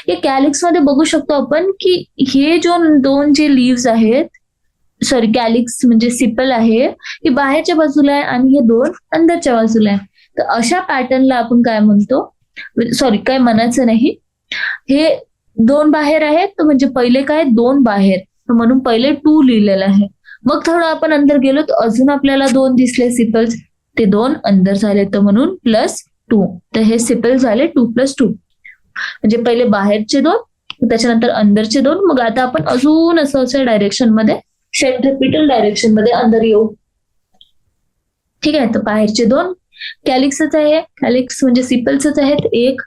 या कॅलिक्स मध्ये बघू शकतो आपण की हे दोन जे लीव्स आहेत, सॉरी कॅलिक्स म्हणजे सिपल आहे, ही बाहेरच्या बाजूला आहे आणि हे दोन अंदरच्या बाजूला आहे. तर अशा पॅटर्नला आपण काय म्हणतो, सॉरी काय म्हणायचं नाही, हे दोन बाहेर आहेत तर म्हणजे पहिले काय दोन बाहेर, म्हणून पहिले 2 लिहिलेलं आहे. मग थोडं आपण अंदर गेलो तर अजून आपल्याला 2 दिसले सिपल्स, ते 2 अंदर झाले तर म्हणून +2. तर हे सिपल झाले 2+2, म्हणजे पहिले बाहेरचे 2 त्याच्यानंतर अंदरचे 2. मग आता आपण अजून असं डायरेक्शन मध्ये सेंट्रिपिटल डायरेक्शन मध्ये अंदर येऊ. ठीक आहे, तर बाहेरचे 2 कॅलिक्सच आहे, कॅलिक्स म्हणजे सिपल्सच आहेत 1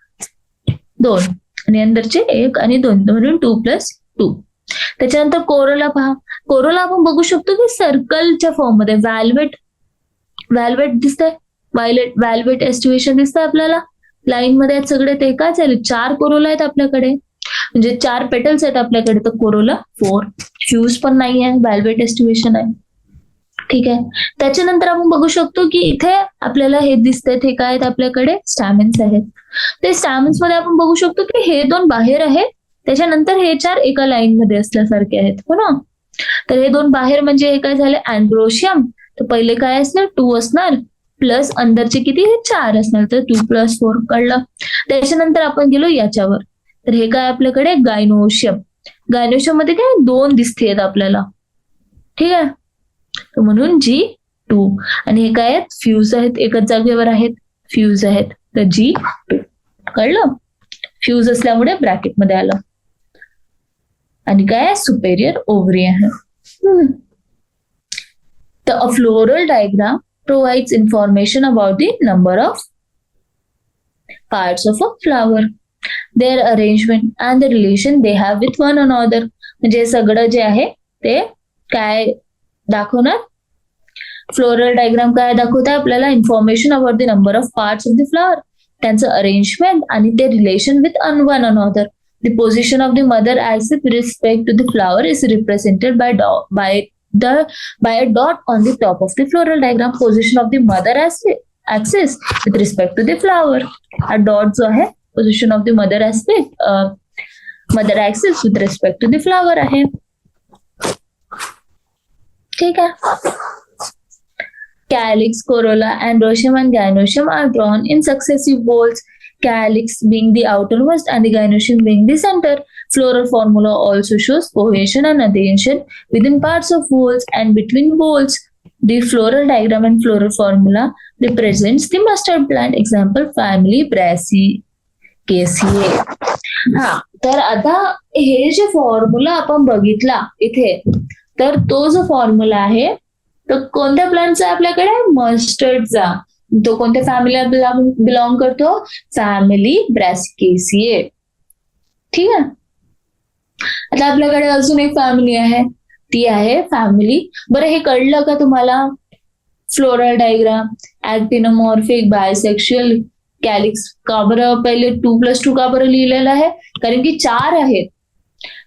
2 आणि अंदरचे 1 आणि 2 म्हणून 2+2. त्याच्यानंतर कोरोला पहा, कोरोला आपण बघू शकतो की सर्कलच्या फॉर्म मध्ये व्हॅल्वेट दिसतंय, व्हॅल्वेट एस्टिवेशन दिसतंय आपल्याला लाईन मध्ये आहेत सगळे. ते काय झाले 4 कोरोला आहेत आपल्याकडे, म्हणजे 4 पेटल्स आहेत आपल्याकडे, तर कोरोला 4. फ्यूज पण नाही आहे, व्हॅल्वेट एस्टिवेशन आहे. ठीक आहे. त्याच्यानंतर आपण बघू शकतो की इथे आपल्याला हे दिसतंय, हे काय आहेत आपल्याकडे स्टॅमिन्स आहेत. ते स्टॅमिन्स मध्ये आपण बघू शकतो की हे 2 बाहेर आहेत, त्याच्यानंतर हे 4 एका लाईन मध्ये असल्यासारखे आहेत, हो ना. तर हे 2 बाहेर म्हणजे हे काय झाले अँड्रोशियम, तर पहिले काय असणार 2 असणार प्लस अंदरचे किती हे 4 असणार, तर 2+4 कळलं. त्याच्यानंतर आपण गेलो याच्यावर, तर हे काय आपल्याकडे गायनोशियम. गायनोशियम मध्ये काय 2 दिसतेत आपल्याला. ठीक आहे, म्हणून G2. आणि हे काय आहेत फ्यूज आहेत, एकच जागेवर आहेत, फ्यूज आहेत, तर G2 कळलं. फ्यूज असल्यामुळे ब्रॅकेटमध्ये आलं. आणि काय सुपेरियर ओव्हरी आहे. तर a floral diagram provides information about the number of parts of a flower, their arrangement and the relation they have with one another. म्हणजे सगळं जे आहे ते काय दाखवणार, फ्लोरल डायग्राम काय दाखवत आहे आपल्याला, information about the number of parts of the flower, त्यांचं अरेंजमेंट आणि ते relation with one another. The position of the mother axis with respect to the flower is represented by a dot on the top of the floral diagram. Position of the mother axis with respect to the flower. A dot जो आहे position of the mother axis with respect to the flower आहे. ठीक आहे. Calyx, corolla, androecium and gynoecium are drawn in successive whorls. Calyx being the outermost and the gynoecium being the center. Floral formula also shows cohesion and adhesion within parts of whorls and between whorls. The floral diagram and floral formula represents the mustard plant. Example, family Brassicaceae. हा, तर आता हे जे formula आपण बघितला इथे, तर तो जो फॉर्म्युला आहे तो कोणत्या प्लांटचा आहे आपल्याकडे? मस्टर्डचा. तो कोणत्या फॅमिलीला बिलॉंग करतो? फॅमिली ब्रॅसिकेसिए. ठीक आहे. आता आपल्याकडे अजून एक फॅमिली आहे, ती आहे फॅमिली, बरं हे कळलं का तुम्हाला? Floral diagram, actinomorphic, bisexual, calyx. का बरं पहिले 2+2 का बरं लिहिलेलं आहे? कारण की 4 आहेत.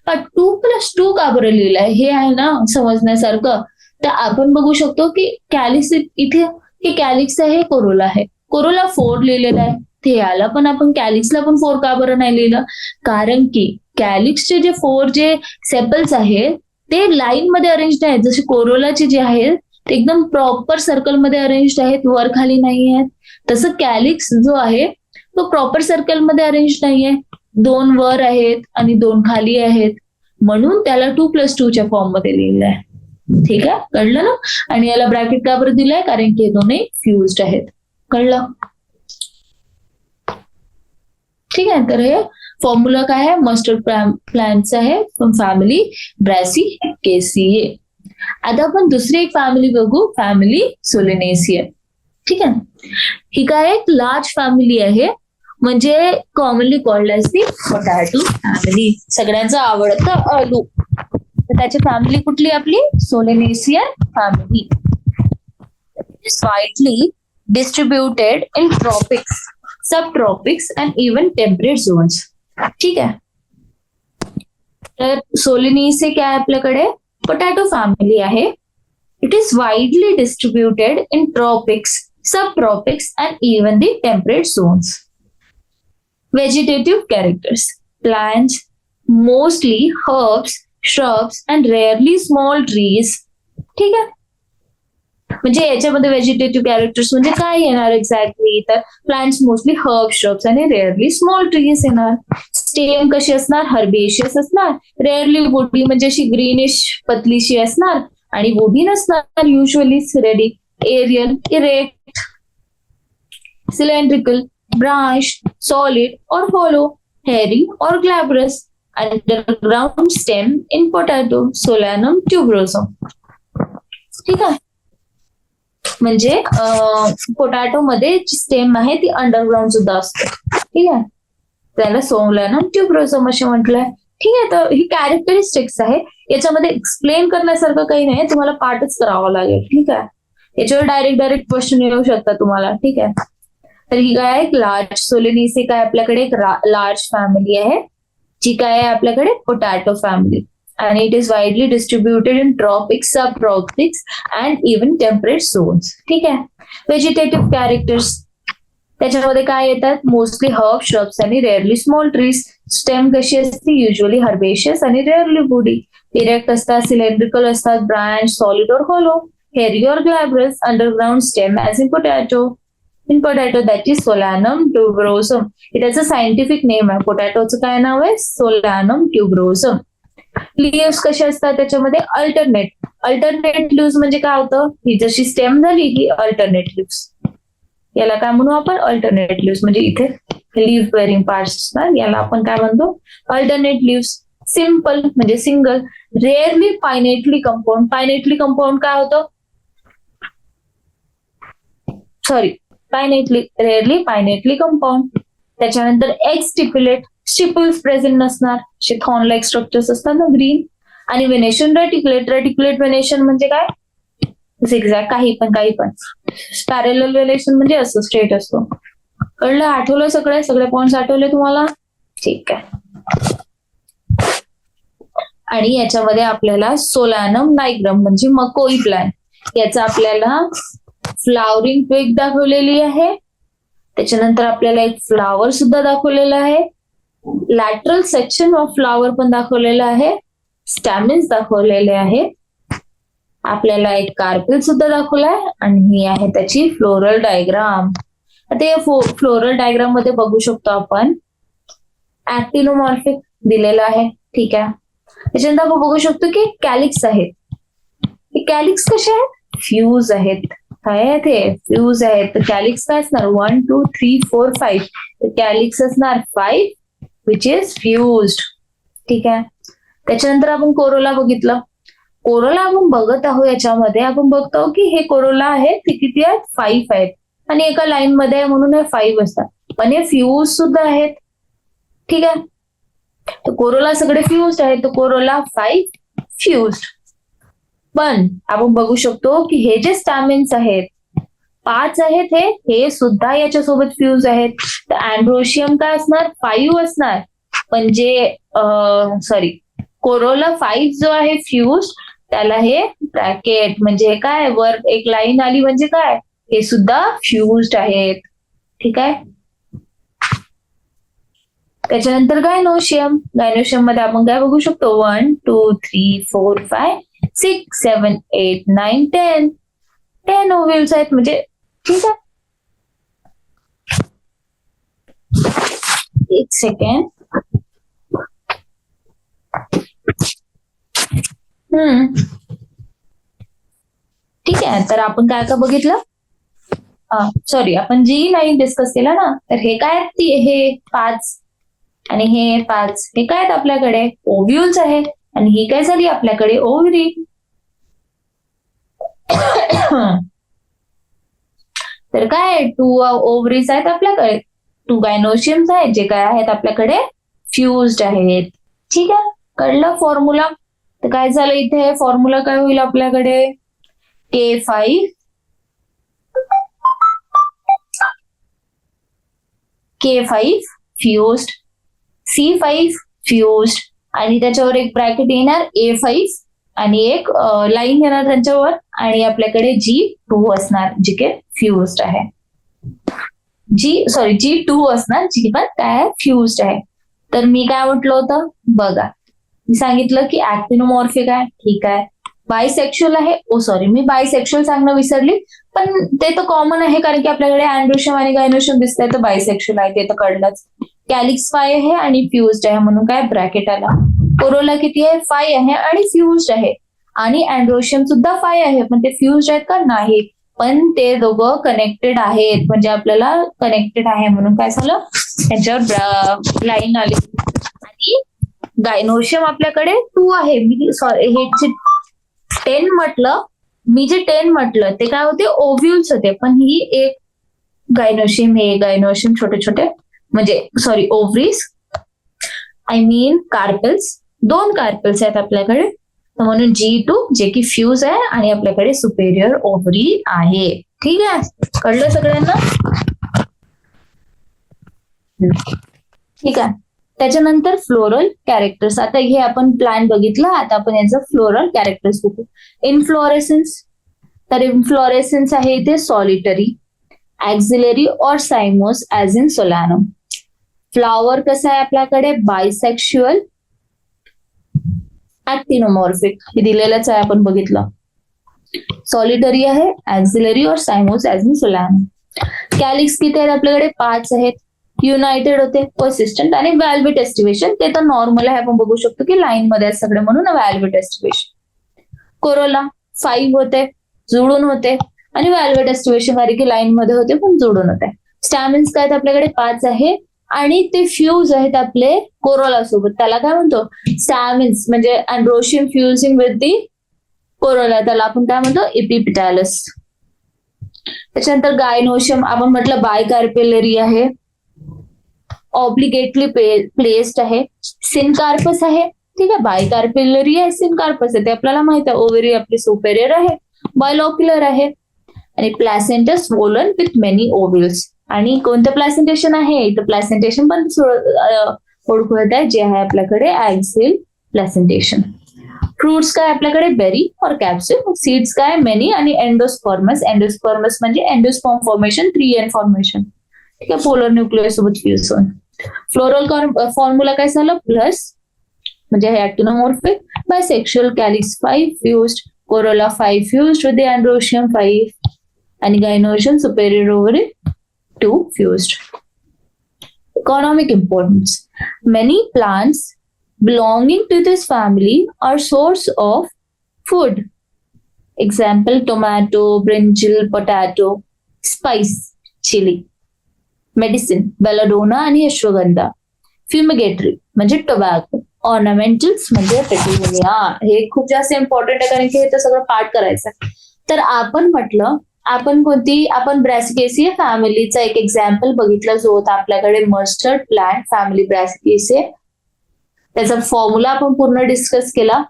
पण 2+2 का बरं लिहिलं आहे हे आहे ना समजण्यासारखं. तर आपण बघू शकतो की कॅलिक्स इथे हे कॅलिक्स आहे, कोरोला आहे. कोरोला 4 लिहिलेला आहे. ते याला पण आपण कॅलिक्सला पण 4 का बरं नाही लिहिलं? कारण की कॅलिक्सचे जे 4 जे सेपल्स आहेत ते लाईन मध्ये अरेंज आहेत. जसे कोरोलाचे जे आहेत ते एकदम प्रॉपर सर्कल मध्ये अरेंज आहेत, वर खाली नाही आहेत. तसं कॅलिक्स जो आहे तो प्रॉपर सर्कल मध्ये अरेंज नाहीये, 2 वर आहेत आणि 2 खाली आहेत, म्हणून त्याला 2+2च्या फॉर्म मध्ये लिहिलं आहे. ठीक आहे, कळलं ना? आणि याला ब्रॅकेट का बरं दिलंय? कारण की हे दोन्ही फ्युज्ड आहेत. कळलं? ठीक आहे, तर हे फॉर्म्युला काय आहे? मस्टर्ड प्लांटचा आहे, फॅमिली ब्रॅसिकेसिए. आता आपण दुसरी एक फॅमिली बघू, फॅमिली सोलेनेसिए. ठीक आहे, ही काय एक लार्ज फॅमिली आहे, म्हणजे commonly called as the potato family. सगळ्यांचं आवडतं आलू. तर त्याची फॅमिली कुठली आपली? Solanacean family. Widely distributed in tropics, sub tropics and even temperate zones. ठीक आहे, तर सोलेनेसिए काय आहे आपल्याकडे? पोटॅटो फॅमिली आहे. It is widely distributed in tropics, subtropics and even the temperate zones. Vegetative characters. Plants, mostly herbs, shrubs and rarely small trees. ठीक आहे, म्हणजे याच्यामध्ये व्हेजिटेटिव्ह कॅरेक्टर्स म्हणजे काय येणार एक्झॅक्टली? तर प्लांट्स मोस्टली हर्ब, श्रब्स आणि रेअरली स्मॉल ट्रीज येणार. स्टेम कशी असणार? हर्बेशियस असणार. रेअरली वुडी म्हणजे अशी ग्रीनिश पतलीशी असणार आणि वुडी नसणार usually. Ready, aerial, erect, cylindrical, branched, solid or hollow, hairy or glabrous. Underground stem in potato, Solanum tuberosum. ठीक आहे, म्हणजे पोटॅटो मध्ये जी स्टेम आहे ती अंडरग्राउंड सुद्धा असते. ठीक आहे, त्याला सोलानम ट्युबरोसम असे म्हटलंय. ठीक आहे, तर ही कॅरेक्टरिस्टिक्स आहे. याच्यामध्ये एक्सप्लेन करण्यासारखं काही नाही, तुम्हाला पाठच करावं लागेल. ठीक आहे, याच्यावर डायरेक्ट क्वेश्चन येऊ शकतात तुम्हाला. ठीक आहे, तर ही काय आहे? लार्ज सोलेनेसिए काय आपल्याकडे एक लार्ज फॅमिली आहे, जी काय आहे आपल्याकडे? Potato family. आणि it is widely distributed in tropics, sub tropics and even temperate zones. ठीक आहे, व्हेजिटेटिव्ह कॅरेक्टर्स त्याच्यामध्ये काय येतात? मोस्टली हर्ब, श्रब्स आणि रेअरली स्मॉल ट्रीज. स्टेम कशी असते? युजली हर्बेशियस आणि रेअरली वुडी. इरेक्ट असतात, सिलेंड्रिकल असतात, ब्रांच, सॉलिड और हॉलो, हेरी और glabrous. Underground stem as in potato. In potato that is solanum tuberosum. त्याचं सायंटिफिक नेम आहे. पोटॅटोचं काय नाव आहे? सोलॅनम ट्युबरोसम. लिव्स कसे असतात त्याच्यामध्ये? अल्टरनेट. अल्टरनेट लिव्स म्हणजे काय होतं? ही जशी स्टेम झाली ही अल्टरनेट लिव्स. याला काय म्हणू आपण? Alternate leaves. म्हणजे इथे लिव्ह बेअरिंग पार्ट्स असतात, याला आपण काय म्हणतो? Alternate leaves. सिम्पल म्हणजे single. Rarely pinnately compound. Pinnately compound काय होतं? Sorry, pinnately, rarely pinnately compound. त्याच्यानंतर एक्स स्टिप्युलेट, स्टिप्युल्स प्रेझेंट नसणार, असे थॉर्न लाईक स्ट्रक्चर्स असतात ना ग्रीन. आणि व्हेनेशन रेटिक्युलेट. रेटिक्युलेट व्हेनेशन म्हणजे काय? झिगझॅग, काही पण. पॅरेलल व्हेनेशन म्हणजे असं स्ट्रेट असतो. कळलं? आठवलं? सगळे पॉइंट्स आठवले तुम्हाला? ठीक आहे. आणि याच्यामध्ये आपल्याला सोलॅनम नायग्रम म्हणजे मकोई प्लांट, याचा आपल्याला फ्लावरिंग ट्विग दाखवलेली आहे. त्याच्यानंतर आपल्याला एक फ्लावर सुद्धा दाखवलेला आहे. लॅटरल सेक्शन ऑफ फ्लावर पण दाखवलेला आहे. स्टॅमिन्स दाखवलेले आहे. आपल्याला एक कार्पेल सुद्धा दाखवलाय आणि ही आहे त्याची फ्लोरल डायग्राम. आता फ्लोरल डायग्राम मध्ये बघू शकतो आपण ऍक्टिनोमॉर्फिक दिलेला आहे. ठीक आहे, त्याच्यानंतर आपण बघू शकतो की कॅलिक्स आहेत. हे कॅलिक्स कसे आहेत? फ्यूज आहेत. काय ते फ्यूज आहेत. तर कॅलिक्स काय असणार? 1 2 3 4 5. तर कॅलिक्स असणार 5 विच इज फ्युज्ड. ठीक आहे. त्याच्यानंतर आपण कोरोला बघितलं. कोरोला आपण बघत आहोत, याच्यामध्ये आपण बघतो की हे कोरोला आहे ते किती आहेत, 5 आहेत आणि एका लाईन मध्ये आहे म्हणून हे 5 असतात. पण हे फ्यूज सुद्धा आहेत. ठीक आहे. तर कोरोला सगळे फ्यूज्ड आहेत, तर कोरोला 5 फ्यूज्ड. पण आपण बघू शकतो की हे जे स्टॅमिन्स आहेत 5 आहेत, हे सुद्धा याच्यासोबत फ्यूज आहेत. तर अँड्रोशियम काय असणार, 5 असणार. पण जे कोरोला 5 जो आहे फ्यूज, त्याला हे ब्रॅकेट म्हणजे काय, वर एक लाईन आली म्हणजे काय, हे सुद्धा फ्युज्ड आहेत. ठीक आहे. त्याच्यानंतर गायनोशियम. गायनोशियम मध्ये आपण काय बघू शकतो, 1 2 3 4 5 6 7 8 9 10 ओव्ह्यूल्स आहेत. म्हणजे ठीक आहे. एक सेकंड. ठीक आहे. तर आपण काय काय बघितलं, आपण जी लाईन डिस्कस केला ना, तर हे काय हे 5 आणि हे 5 हे काय आहेत आपल्याकडे, ओव्ह्यूल्स आहे. आणि ही काय झाली आपल्याकडे, ओव्हरी. तर काय 2 ओव्हरीज आहेत आपल्याकडे, 2 गायनोशियम्स आहेत जे काय आहेत आपल्याकडे फ्युज्ड आहेत. ठीक आहे. कळलं फॉर्म्युला. तर काय झालं इथे, फॉर्म्युला काय होईल आपल्याकडे, K5 फ्युज्ड, C5 फ्युज्ड आणि त्याच्यावर एक ब्रॅकेट येणार A5 आणि एक लाईन येणार त्यांच्यावर आणि आपल्याकडे G2 असणार जी के फ्युज्ड आहे. G2 असणार जी पण काय फ्युज्ड आहे. तर मी काय म्हटलं होतं बघा, मी सांगितलं की ऍक्टिनोमॉर्फिक आहे. ठीक आहे. बायसेक्शुअल आहे. मी बायसेक्शुअल सांगणं विसरली, पण ते तर कॉमन आहे कारण की आपल्याकडे अँड्रोशियम आणि गायनोशियम दिसतंय, तर बायसेक्शुअल आहे ते तर कळलंच. कॅलिक्स 5 आहे आणि फ्युज्ड आहे म्हणून काय ब्रॅकेट आला. कोरोला किती आहे, 5 आहे आणि फ्युज्ड आहे. आणि अँड्रोशियम सुद्धा 5 आहे, पण ते फ्युज्ड आहेत का, नाही. पण ते दोघं कनेक्टेड आहेत, म्हणजे आपल्याला कनेक्टेड आहे म्हणून काय झालं, त्यांच्यावर लाईन आली. आणि गायनोशियम आपल्याकडे 2 आहे. हे जे 10 म्हटलं ते काय होते, ओव्ह्यूल्स होते. पण ही एक गायनोशियम छोटे छोटे म्हणजे ओव्हरीज, कार्पेल्स, 2 कार्पेल्स आहेत आपल्याकडे. तर म्हणून G2 जे की फ्यूज आहे आणि आपल्याकडे सुपेरियर ओव्हरी आहे. ठीक आहे. कळलं सगळ्यांना. ठीक आहे. त्याच्यानंतर फ्लोरल कॅरेक्टर्स. आता हे आपण प्लांट बघितलं, आता आपण याचं फ्लोरल कॅरेक्टर्स बघू. इन्फ्लोरेसन्स. तर इन्फ्लोरेसन्स आहे इथे सॉलिटरी, ॲक्झिलरी और सायमोस ॲज इन सोलॅनम. फ्लॉवर कसं आहे आपल्याकडे, बायसेक्शुअल, ऍक्टिनोमॉर्फिक, हे दिलेलंच आहे आपण बघितलं. सॉलिटरी आहे, ॲक्झिलरी और सायमोस ॲज इन सोलॅनम. कॅलिक्स किती आहेत आपल्याकडे, 5 आहेत. युनायटेड होते, पर्सिस्टंट आणि व्हॅल्वेट एस्टिवेशन, ते तर नॉर्मल आहे, आपण बघू शकतो की लाईन मध्ये आहेत सगळे म्हणून व्हॅल्वेट एस्टिवेशन. कोरोला 5 होते, जुळून होते आणि व्हॅल्वेट एस्टिवेशन वारी की लाईन मध्ये होते पण जोडून होते. स्टॅमिन्स काय आपल्याकडे 5 आहे आणि ते फ्यूज आहेत आपले कोरोला सोबत. त्याला काय म्हणतो, स्टॅमिन्स म्हणजे अँड्रोशियम फ्युजिंग विथ दी कोरोला, त्याला आपण काय म्हणतो, एपिपिटॅलस. त्याच्यानंतर गायनोशियम आपण म्हटलं बायकार्पेलरी आहे, ऑब्लिगेटली प्लेस्ड आहे. सिनकार्पस आहे. ठीक आहे. बायकार्पेलरी आहे, सिनकार्पस आहे, ते आपल्याला माहित आहे. ओव्हरी आपली सुपेरियर आहे, बायलॉक्युलर आहे आणि प्लॅसेंटा स्वोलन विथ मेनी ओव्ह्यूल्स. आणि कोणतं प्लॅसेंटेशन आहे, तर प्लॅसेंटेशन पण ओळखू येत आहे, जे आहे आपल्याकडे ॲक्सिल प्लॅसेंटेशन. फ्रुट्स काय आपल्याकडे, बेरी और कॅप्सूल. सीड्स काय, मेनी आणि एंडोस्पर्मस. एंडोस्पर्मस म्हणजे एंडोस्पर्म फॉर्मेशन, 3N फॉर्मेशन. ठीक आहे. पोलर न्यूक्लियस सोबत फ्यूज होऊन. फ्लोरल फॉर्म्युला काय झालं, प्लस म्हणजे हे actinomorphic, bisexual, calyx 5 fused, corolla 5 fused with the androecium 5 आणि gynoecium superior ovary 2 fused. Economic importance. Many plants belonging to this family are source of food. Example, tomato, brinjal, potato, spice, chili. Medicine, belladonna आणि अश्वगंधा. फ्युमिगेटरी म्हणजे tobacco, ornamentals म्हणजे पेट्युनिया. हे खूप जास्त important आहे कारण की हे तर सगळं पाठ करायचं आहे. तर आपण म्हटलं आपण ब्रॅसिकेसी फॅमिलीचा एक एक्झाम्पल बघितला जो होता आपल्याकडे मस्टर्ड प्लांट फॅमिली ब्रॅसिकेसी. त्याचा फॉर्म्युला आपण पूर्ण डिस्कस केला.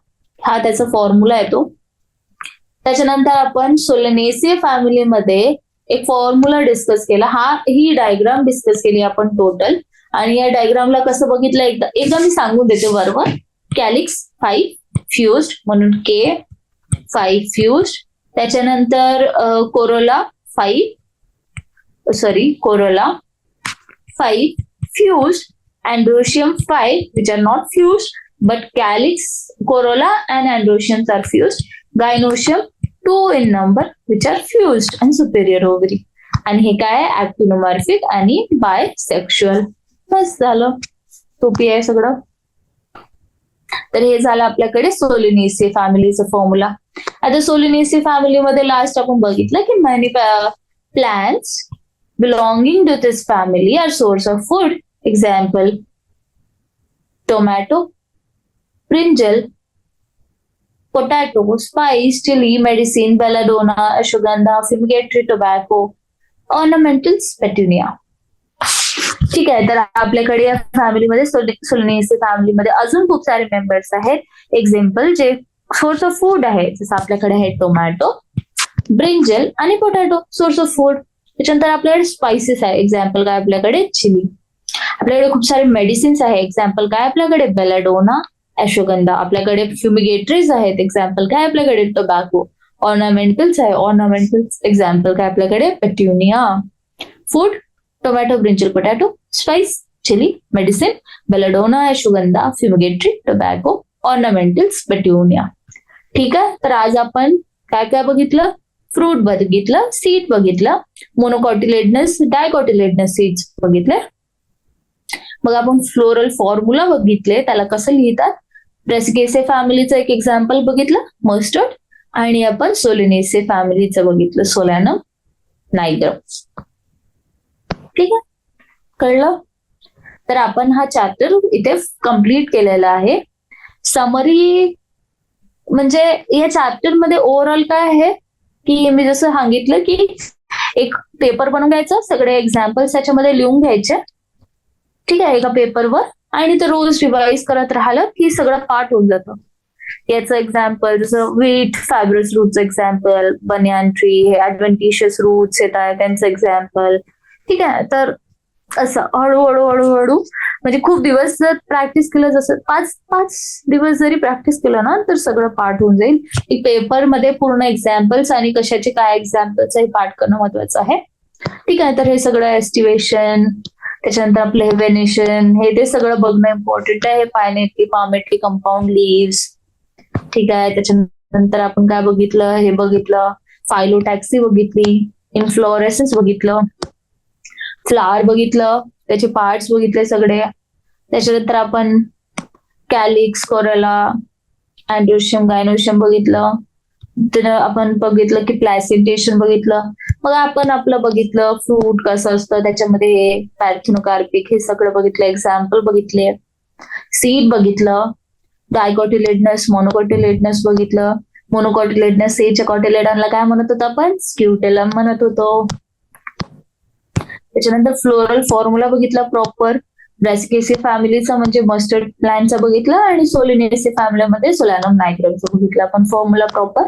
हा त्याचा फॉर्म्युला येतो. त्याच्यानंतर आपण सोलनेसी फॅमिलीमध्ये एक फॉर्म्युला डिस्कस केला. ही डायग्राम डिस्कस केली आपण टोटल. आणि या डायग्रामला कसं बघितलं एकदा मी सांगून देते बरोबर. कॅलिक्स 5 फ्युज्ड म्हणून के 5 फ्युज्ड. त्याच्यानंतर Corolla 5 फ्युज्ड. Androecium 5 which are not fused, but calyx, corolla and androeciums are fused. Gynoecium 2 in number which are fused and superior ovary. आणि हे काय आहे ऍक्टिनोमॉर्फिक आणि बायसेक्शुअल. बस झालं, सोपी आहे सगळं. तर हे झालं आपल्याकडे सोलिनेसी फॅमिलीचं फॉर्म्युला. आता सोलिनेसी फॅमिलीमध्ये लास्ट आपण बघितलं की many plants belonging to this family are source of food. Example: tomato, brinjal, potato, spice, chili, medicine, belladonna, ashwagandha, fumigatory tobacco, ornamentals, petunia. ठीक आहे. तर आपल्याकडे या फॅमिलीमध्ये सोलिनेसी फॅमिलीमध्ये अजून खूप सारे मेंबर्स आहेत. एक्झाम्पल जे सोर्स ऑफ फूड आहे जसं आपल्याकडे आहे टोमॅटो, ब्रिंजल आणि पोटॅटो सोर्स ऑफ फूड. त्याच्यानंतर आपल्याकडे स्पायसेस आहे. एक्झाम्पल काय आपल्याकडे चिली. आपल्याकडे खूप सारे मेडिसिन्स आहे. एक्झाम्पल काय आपल्याकडे बेलाडोना, अश्वगंधा. आपल्याकडे फ्युमिगेटरीज आहेत. एक्झाम्पल काय आपल्याकडे टोबॅको. ऑर्नामेंटल्स आहे. ऑर्नामेंटल्स एक्झाम्पल काय आपल्याकडे petunia. Food tomato, brinjal, potato. Spice chili, medicine belladonna, ashwagandha, fumigatory, tobacco, ornamentals, petunia. ठीक आहे. तर आज आपण काय काय बघितलं. फ्रूट बघितलं, सीड बघितलं, मोनोकॉटिलेडनस डायकॉटिलेडनस सीड्स बघितले. मग आपण फ्लोरल फॉर्म्युला बघितले, त्याला कसं लिहितात. ब्रॅसिकेसी फॅमिलीचं एक एक्झाम्पल बघितलं मस्टर्ड. आणि आपण सोलिनेसी फॅमिलीचं बघितलं सोलॅनम नायग्रम. ठीक आहे, कळलं. तर आपण हा चॅप्टर इथे कम्प्लीट केलेला आहे. समरी म्हणजे या चॅप्टर मध्ये ओव्हरऑल काय आहे की मी जसं सांगितलं की एक पेपर बनवून घ्यायचं, सगळे एक्झाम्पल्स त्याच्यामध्ये लिहून घ्यायचे. ठीक आहे, एका पेपरवर. आणि ते रोज रिवाइज करत राहिलं की सगळं पाठ होऊन जातं. याचं एक्झाम्पल जसं व्हीट फायब्रस रूटचं एक्झाम्पल, बनियान ट्री, हे ऍडव्हेंटिशियस रूट्स येतात त्यांचं एक्झाम्पल. ठीक आहे. तर असं हळूहळू हळूहळू म्हणजे खूप दिवस जर प्रॅक्टिस केलं, जसं 5 दिवस जरी प्रॅक्टिस केलं ना तर सगळं पाठ होऊन जाईल. एक पेपरमध्ये पूर्ण एक्झाम्पल्स आणि कशाचे काय एक्झाम्पल्स हे पाठ करणं महत्वाचं आहे. ठीक आहे. तर हे सगळं एस्टिमेशन, त्याच्यानंतर आपलं हे व्हेनेशन, हे ते सगळं बघणं इम्पॉर्टंट आहे. पायनेटली पामेटली कंपाऊंड लिव्स. ठीक आहे. त्याच्यानंतर आपण काय बघितलं, हे बघितलं फायलोटॅक्सी बघितली, इन्फ्लोरेसन्स बघितलं, फ्लावर बघितलं, त्याचे पार्ट्स बघितले सगळे. त्याच्यानंतर आपण कॅलिक्स, कोरोला, अँड्रोशियम, गायनोशियम बघितलं. तर आपण बघितलं की प्लॅसिंटेशन बघितलं. मग आपण आपलं बघितलं फ्रूट कसं असतं, त्याच्यामध्ये पॅर्थेनोकार्पिक हे सगळं बघितलं, एक्झाम्पल बघितले. सीड बघितलं, डायकॉटिलेडनस, मोनोकॉटिलेडनस बघितलं. मोनोकॉटिलेडनस सीडच्या कॉटिलेडनला काय म्हणत होतो आपण, स्क्युटेलम म्हणत होतो. त्याच्यानंतर फ्लोरल फॉर्म्युला बघितला प्रॉपर. ब्रॅसिकेसी फॅमिलीचा म्हणजे मस्टर्ड प्लांटचा बघितला आणि सोलिनेसी फॅमिलीमध्ये सोलॅनम नायग्रमचा बघितला आपण फॉर्म्युला प्रॉपर.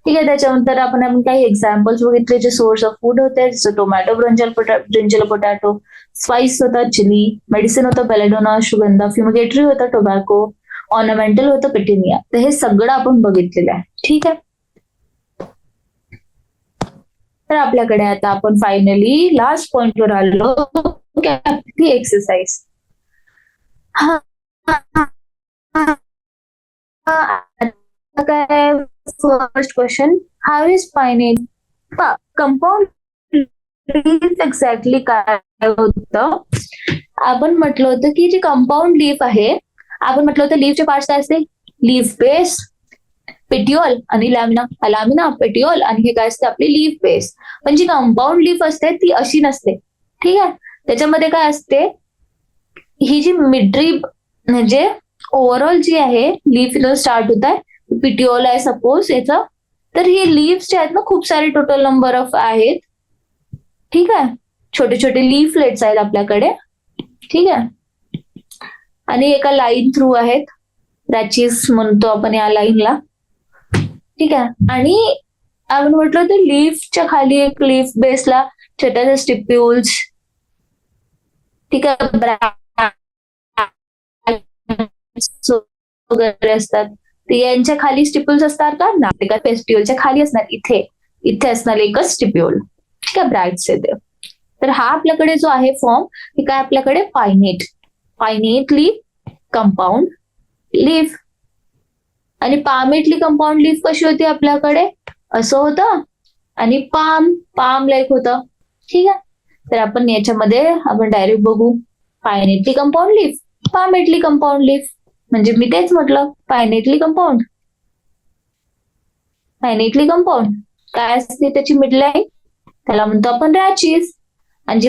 ठीक आहे. त्याच्यानंतर आपण काही एक्झाम्पल्स बघितले जे सोर्स ऑफ फूड होते, जसं टोमॅटो, ब्रिंजल, पोटॅटो. स्पाइस होता चिली, मेडिसिन होतं बेलाडोना, अश्वगंधा, फ्युमिगेटरी होता टोबॅको, ऑर्नामेंटल होतं पेट्युनिया. तर हे सगळं आपण बघितलेलं आहे. ठीक आहे. तर आपल्याकडे आता आपण फायनली लास्ट पॉइंटवर आलो, एक्सरसाइज. काय first question, how is pinnate compound leaf exactly काय होतं. आपण म्हटलं होतं की जी कंपाऊंड लीफ आहे, आपण म्हटलं होतं लीफचे पार्ट्स काय असते, लीफ बेस, पेटिओल आणि लॅमिना. लॅमिना, पेटिओल आणि हे काय असते आपली लीफ बेस. पण जी कंपाऊंड लीफ असते ती अशी नसते. ठीक आहे. त्याच्यामध्ये काय असते, ही जी मिड्रीब म्हणजे ओव्हरऑल जी आहे लीफ इथं स्टार्ट होत आहे, पिटिओल आहे सपोज याचा, तर हे लीव्स जे आहेत ना खूप सारे टोटल नंबर ऑफ आहेत. ठीक आहे, छोटे छोटे लीफलेट्स आहेत आपल्याकडे. ठीक आहे, आणि एका लाईन थ्रू आहेत, रॅचीस म्हणतो आपण या लाईनला. ठीक आहे, आणि आपण म्हटलं तर लीफच्या खाली एक लीफ बेसला छोट्याशा स्टिप्युल्स, ठीक आहे, वगैरे असतात. ते यांच्या खाली स्टिप्युल्स असतात का ना, ते काय फेस्टिवलच्या खाली असणार, इथे इथे असणार एकच स्टिप्युल. ठीक आहे, ब्रॅक्ट्स येते. तर हा आपल्याकडे जो आहे फॉर्म, हे काय आपल्याकडे पायनेटली कंपाऊंड लीफ. आणि पामेटली कंपाऊंड लीफ कशी होती आपल्याकडे, असं होतं, आणि पाम लाईक होतं. ठीक आहे, तर आपण याच्यामध्ये आपण डायरेक्ट बघू, पायनेटली compound leaf, palmately compound leaf. म्हणजे मी तेच म्हटलं, पायनेटली कंपाऊंड काय असते त्याची मिडलाईन, त्याला म्हणतो आपण रॅचीस. आणि जी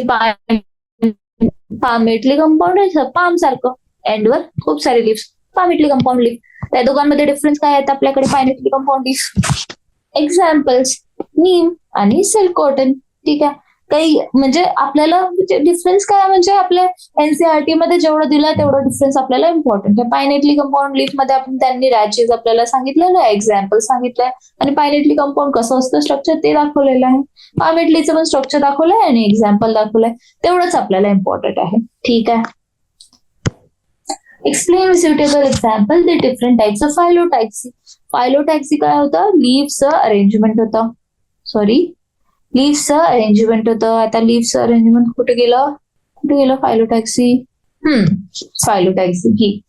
पामेटली कंपाऊंड आहे पाम सारखं, एंडवर खूप सारे लीव्स, पामेटली कंपाऊंड लीफ. त्या दोघांमध्ये डिफरन्स काय आहेत आपल्याकडे, पायनेटली कंपाऊंड लीफ एक्झाम्पल्स नीम आणि सिल्क कॉटन. ठीक आहे, काही म्हणजे आपल्याला डिफरन्स काय म्हणजे आपल्या एनसीआरटी मध्ये जेवढं दिलं तेवढं डिफरन्स आपल्याला इम्पॉर्टंट आहे. पायनेटली कंपाऊंड लीफ मध्ये आपण त्यांनी रॅचेस आपल्याला सांगितलेलं आहे, एक्झाम्पल सांगितलंय, आणि पायनेटली कंपाऊंड कसं असतं स्ट्रक्चर ते दाखवलेलं आहे. पायनेटलीचं पण स्ट्रक्चर दाखवलंय आणि एक्झाम्पल दाखवलंय, तेवढंच आपल्याला इम्पॉर्टंट आहे. ठीक आहे, explain with suitable example the different types of phyllotaxy. Phyllotaxy काय होतं, लीव्हचं अरेंजमेंट होतं. लीव्हचं अरेंजमेंट होतं. आता लीव्हचं अरेंजमेंट कुठे गेलं फायलोटॅक्सी. फायलोटॅक्सी ही,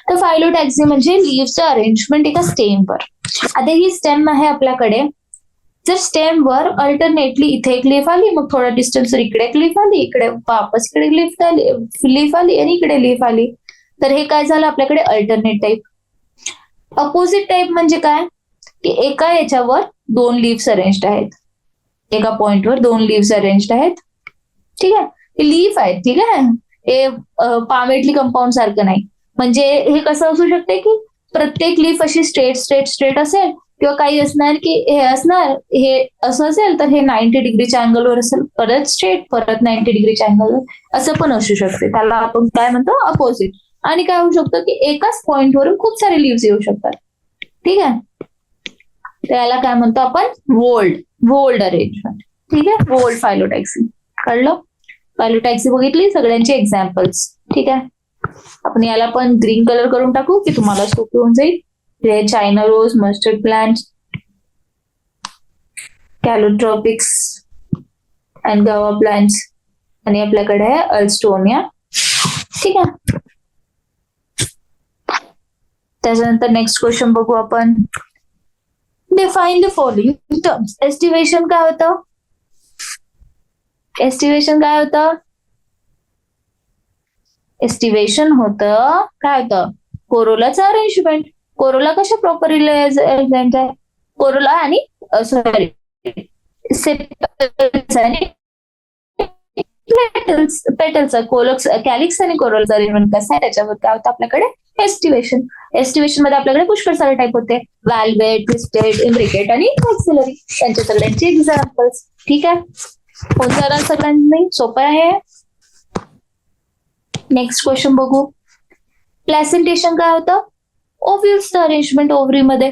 तर फायलोटॅक्सी म्हणजे लीव्हचं अरेंजमेंट एका स्टेमवर. आता ही स्टेम आहे आपल्याकडे, जर स्टेमवर अल्टरनेटली इथे एक लीफ आली, मग थोडा डिस्टन्सवर इकडे एक लीफ आली, इकडे वापस इकडे लीफ आली आणि इकडे लीफ आली, तर हे काय झालं आपल्याकडे अल्टरनेट टाईप. अपोजिट टाईप म्हणजे काय, की एका याच्यावर दोन लीव्स अरेंज्ड आहेत, एका पॉइंटवर दोन लीव्स अरेंज्ड आहेत. ठीक आहे, हे लीफ आहेत. ठीक आहे, हे पामेटली कंपाऊंड सारखं नाही. म्हणजे हे कसं असू शकते की प्रत्येक लीफ अशी स्ट्रेट असेल, किंवा काही असणार की हे असं असेल तर हे 90 डिग्रीच्या अँगलवर असेल, परत स्ट्रेट, परत 90 डिग्रीच्या अँगलवर, असं पण असू शकते. त्याला आपण काय म्हणतो, अपोजिट. आणि काय होऊ शकतं की एकाच पॉइंटवरून खूप सारे लीव्स येऊ शकतात. ठीक आहे, त्याला काय म्हणतो आपण, वोल्ड अरेंजमेंट. ठीक आहे, वोल्ड फायलोटॅक्सी. कळलं, फायलोटॅक्सी बघितली, सगळ्यांचे एक्झाम्पल्स. ठीक आहे, आपण याला पण ग्रीन कलर करून टाकू की तुम्हाला सोपे होऊन जाईल. हे China rose, mustard plant, calotropis and guava plants, आणि आपल्याकडे आहे अल्स्टोनिया. ठीक आहे, त्याच्यानंतर नेक्स्ट क्वेश्चन बघू आपण. Define the following terms. Estimation काय होतं, एस्टिमेशन होतं काय होतं, कोरोलाचं अरेंजमेंट. कोरोला कशा प्रॉपरली अरेंज आहे, कोरोला आणि सॉरी पेटल्स, कॅलिक्स आणि कोरोलाचं अरेंजमेंट कसं आहे, त्याच्यावर काय होतं आपल्याकडे एस्टिवेशन. एस्टिवेशन मध्ये आपल्याकडे पुष्कळ सारे टाईप होते, व्हॅल्वेट, ट्विस्टेड, इम्ब्रिकेट आणि मॅक्सिलरी. त्यांच्या सगळ्यांचे एक्झाम्पल्स. ठीक आहे, होऊन जाणार सगळ्यांनी, सोपं आहे. नेक्स्ट क्वेश्चन बघू. प्लॅसेंटेशन काय होतं, ओव्ह्यूल्सचं अरेंजमेंट ओव्हरीमध्ये.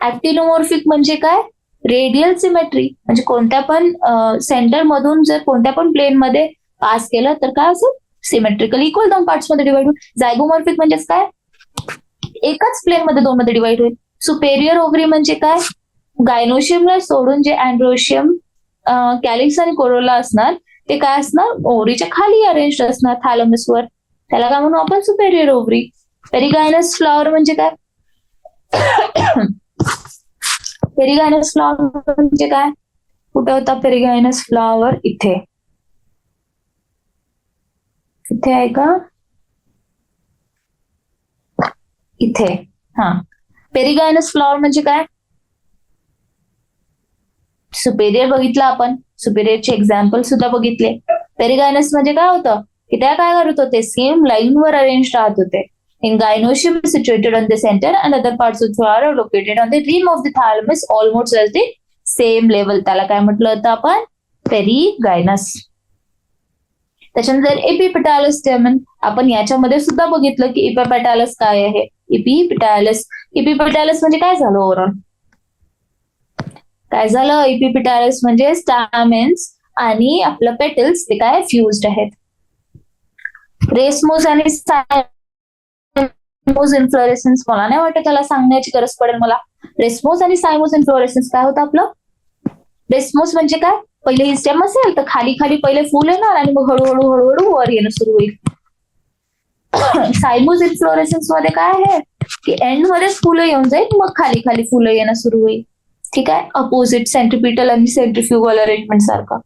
ऍक्टिनोमॉर्फिक म्हणजे काय, रेडियल सिमेट्री, म्हणजे कोणत्या पण सेंटर मधून जर कोणत्या पण प्लेन मध्ये पास केलं तर काय असेल, सिमेट्रिकली इक्वल दोन पार्ट्स मध्ये डिवाइड होईल. झायगोमॉर्फिक म्हणजेच काय, एकाच प्लेन मध्ये दोन मध्ये डिवाइड होईल. सुपेरियर ओव्हरी म्हणजे काय, गायनोशियमला सोडून जे अँड्रोशियम, कॅलिक्स आणि कोरोला असणार ते काय असणार, ओव्हरीच्या खाली अरेंज असणार थॅलमसवर, त्याला काय म्हणू आपण, सुपेरियर ओव्हरी. पेरिगायनस फ्लॉवर म्हणजे काय, पेरिगायनस फ्लॉवर म्हणजे काय, कुठे होता पेरिगायनस फ्लॉवर, इथे आहे का, इथे. हा, पेरिगायनस फ्लॉवर म्हणजे काय, सुपेरियर बघितलं आपण, सुपेरियरचे एक्झाम्पल सुद्धा बघितले. पेरिगायनस म्हणजे काय होतं, की त्या काय करत होते, सेम लाईनवर अरेंज राहत होते. In gynoecium is situated on the center and other parts of the flower are located on the rim of the thalamus almost at the same level. त्याला काय म्हटलं होतं आपण, पेरिगायनस. त्याच्यानंतर एपिपेटालस स्टेमन, आपण याच्यामध्ये सुद्धा बघितलं की एपिपेटालस काय आहे. एपिपेटालस म्हणजे काय झालं ओव्हरऑल, काय झालं, एपिपेटालस म्हणजे स्टॅमेन्स आणि आपलं पेटल्स ते काय फ्युज्ड आहेत. रेसमोस आणि सायमोस इन्फ्लोरेसन्स, मला नाही वाटत त्याला सांगण्याची गरज पडेल मला. रेसमोस आणि सायमोस इन्फ्लोरेसन्स काय होतं आपलं. रेसमोस म्हणजे काय, पहिले ही स्टेम असेल तर खाली खाली पहिले फुल येणार आणि मग हळूहळू हळूहळू वर येणं सुरू होईल. सायमोस इन्फ्लोरेसन्स मध्ये काय आहे की एंड मध्येच फुलं येऊन जाईल, मग खाली खाली फुलं येणं सुरू होईल. ठीक आहे, अपोजिट सेंट्रिपिटल आणि सेंट्रिफ्युगल अरेंजमेंट सारखा.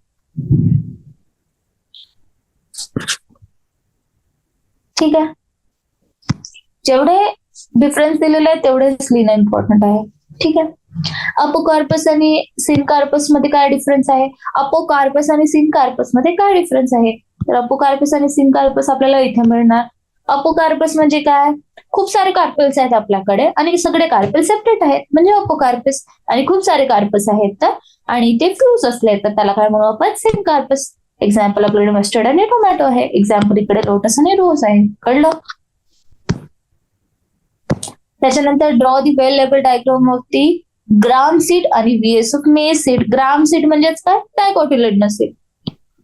ठीक आहे, जेवढे डिफरन्स दिलेले आहेत तेवढेच लिहिणं इम्पॉर्टंट आहे. ठीक आहे, अपोकार्पस आणि सिनकार्पस मध्ये काय डिफरन्स आहे, अपोकार्पस आणि सिनकार्पस मध्ये काय डिफरन्स आहे. तर अपोकार्पस आणि सिनकार्पस आपल्याला इथे मिळणार. अपोकार्पस म्हणजे काय, खूप सारे कार्पल्स आहेत आपल्याकडे आणि सगळे कार्पल सेपरेट आहेत म्हणजे अपोकार्पस, आणि खूप सारे कार्पस आहेत तर आणि ते फ्यूज असले तर त्याला काय म्हणू आपण, सिनकार्पस. एक्झाम्पल आपल्याकडे मस्टर्ड आणि टोमॅटो आहे. एक्झाम्पल इकडे लोटस आणि रोज आहे. कळलं. त्याच्यानंतर draw the well label diagram of the gram seed आणि VS of maize seed. Gram seed म्हणजेच काय, dicotyledonous seed.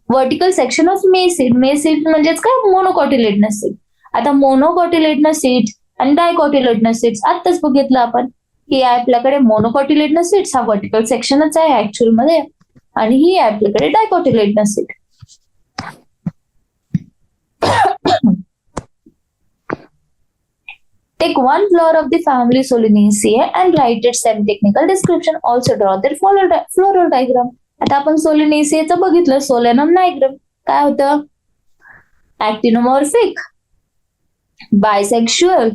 Vertical section of maize seed. Maize seed म्हणजेच काय, मोनोकॉटिलेडनस सीड. आता मोनोकॉटिलेडनस सीड आणि डायकॉटिलेडनस सीड्स आत्ताच बघितलं आपण की आपल्याकडे मोनोकॉटिलेडनस सीड्स हा वर्टिकल सेक्शनच आहे ऍक्च्युअल मध्ये, आणि ही आहे आपल्याकडे डायकॉटिलेडनस seed. Take one flower of the family Solanaceae and write its semi-technical description. Also draw their floral diagram. आता आपण सोलिनेसियाचं बघितलं, सोलेनम नायग्रम काय होतं, actinomorphic, bisexual,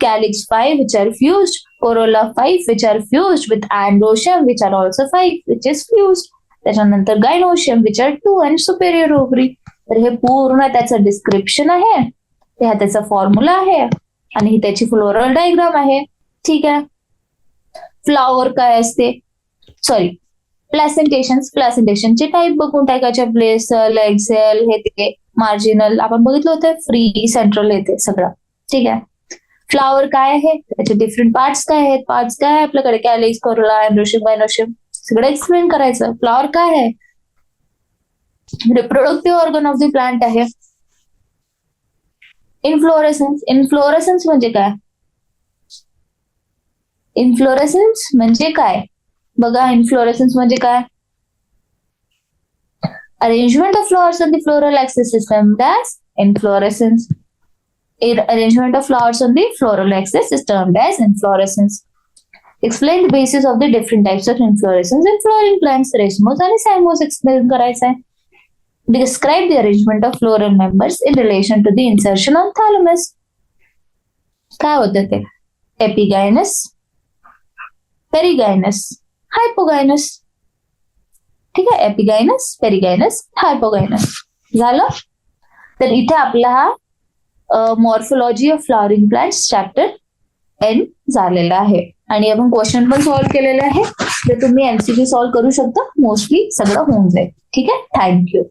calyx 5 which are fused, corolla 5 which are fused with androecium which are also 5 which is fused. त्याच्यानंतर gynoecium which are 2 and superior ovary. तर हे पूर्ण त्याचं डिस्क्रिप्शन आहे, हा त्याचा फॉर्म्युला आहे आणि ही त्याची फ्लोरल डायग्राम आहे. ठीक आहे, फ्लॉवर काय असते, सॉरी प्लॅसेंटेशनचे टाईप बघून टाकायचे. बेसल, एक्सेल, हे ते मार्जिनल आपण बघितलं होतं, फ्री, सेंट्रल येते सगळं. ठीक आहे, फ्लॉवर काय आहे, त्याचे डिफरंट पार्ट्स काय आहेत, पार्ट्स काय आहे आपल्याकडे, कॅलिक्स, कोरोला, एम्ब्रोशियम, गायनोशियम, सगळं एक्सप्लेन करायचं. फ्लॉवर काय आहे, reproductive organ of the plant आहे. इन्फ्लोरेसन्स म्हणजे काय, इन्फ्लोरेसन्स म्हणजे काय बघा, इन्फ्लोरेसन्स म्हणजे काय, arrangement of flowers on the floral axis is termed as inflorescence. Arrangement of flowers on the floral axis is termed as inflorescence. Explain the basis of the different types of inflorescence in flowering plants. Racemose आणि सायमोस explain करायचं आहे. Describe the arrangement of floral members in relation to the insertion on thalamus. काय होतं ते, एपिगायनस, पेरिगायनस, हायपोगायनस. ठीक आहे, एपिगायनस, पेरिगायनस, हायपोगायनस झालं. तर इथे आपला हा morphology of flowering plants chapter end झालेला आहे आणि आपण क्वेश्चन पण सॉल्व्ह केलेले आहे. तर तुम्ही एमसीक्यू सॉल्व्ह करू शकता, मोस्टली सगळं होऊन जाईल. ठीक आहे, थँक्यू.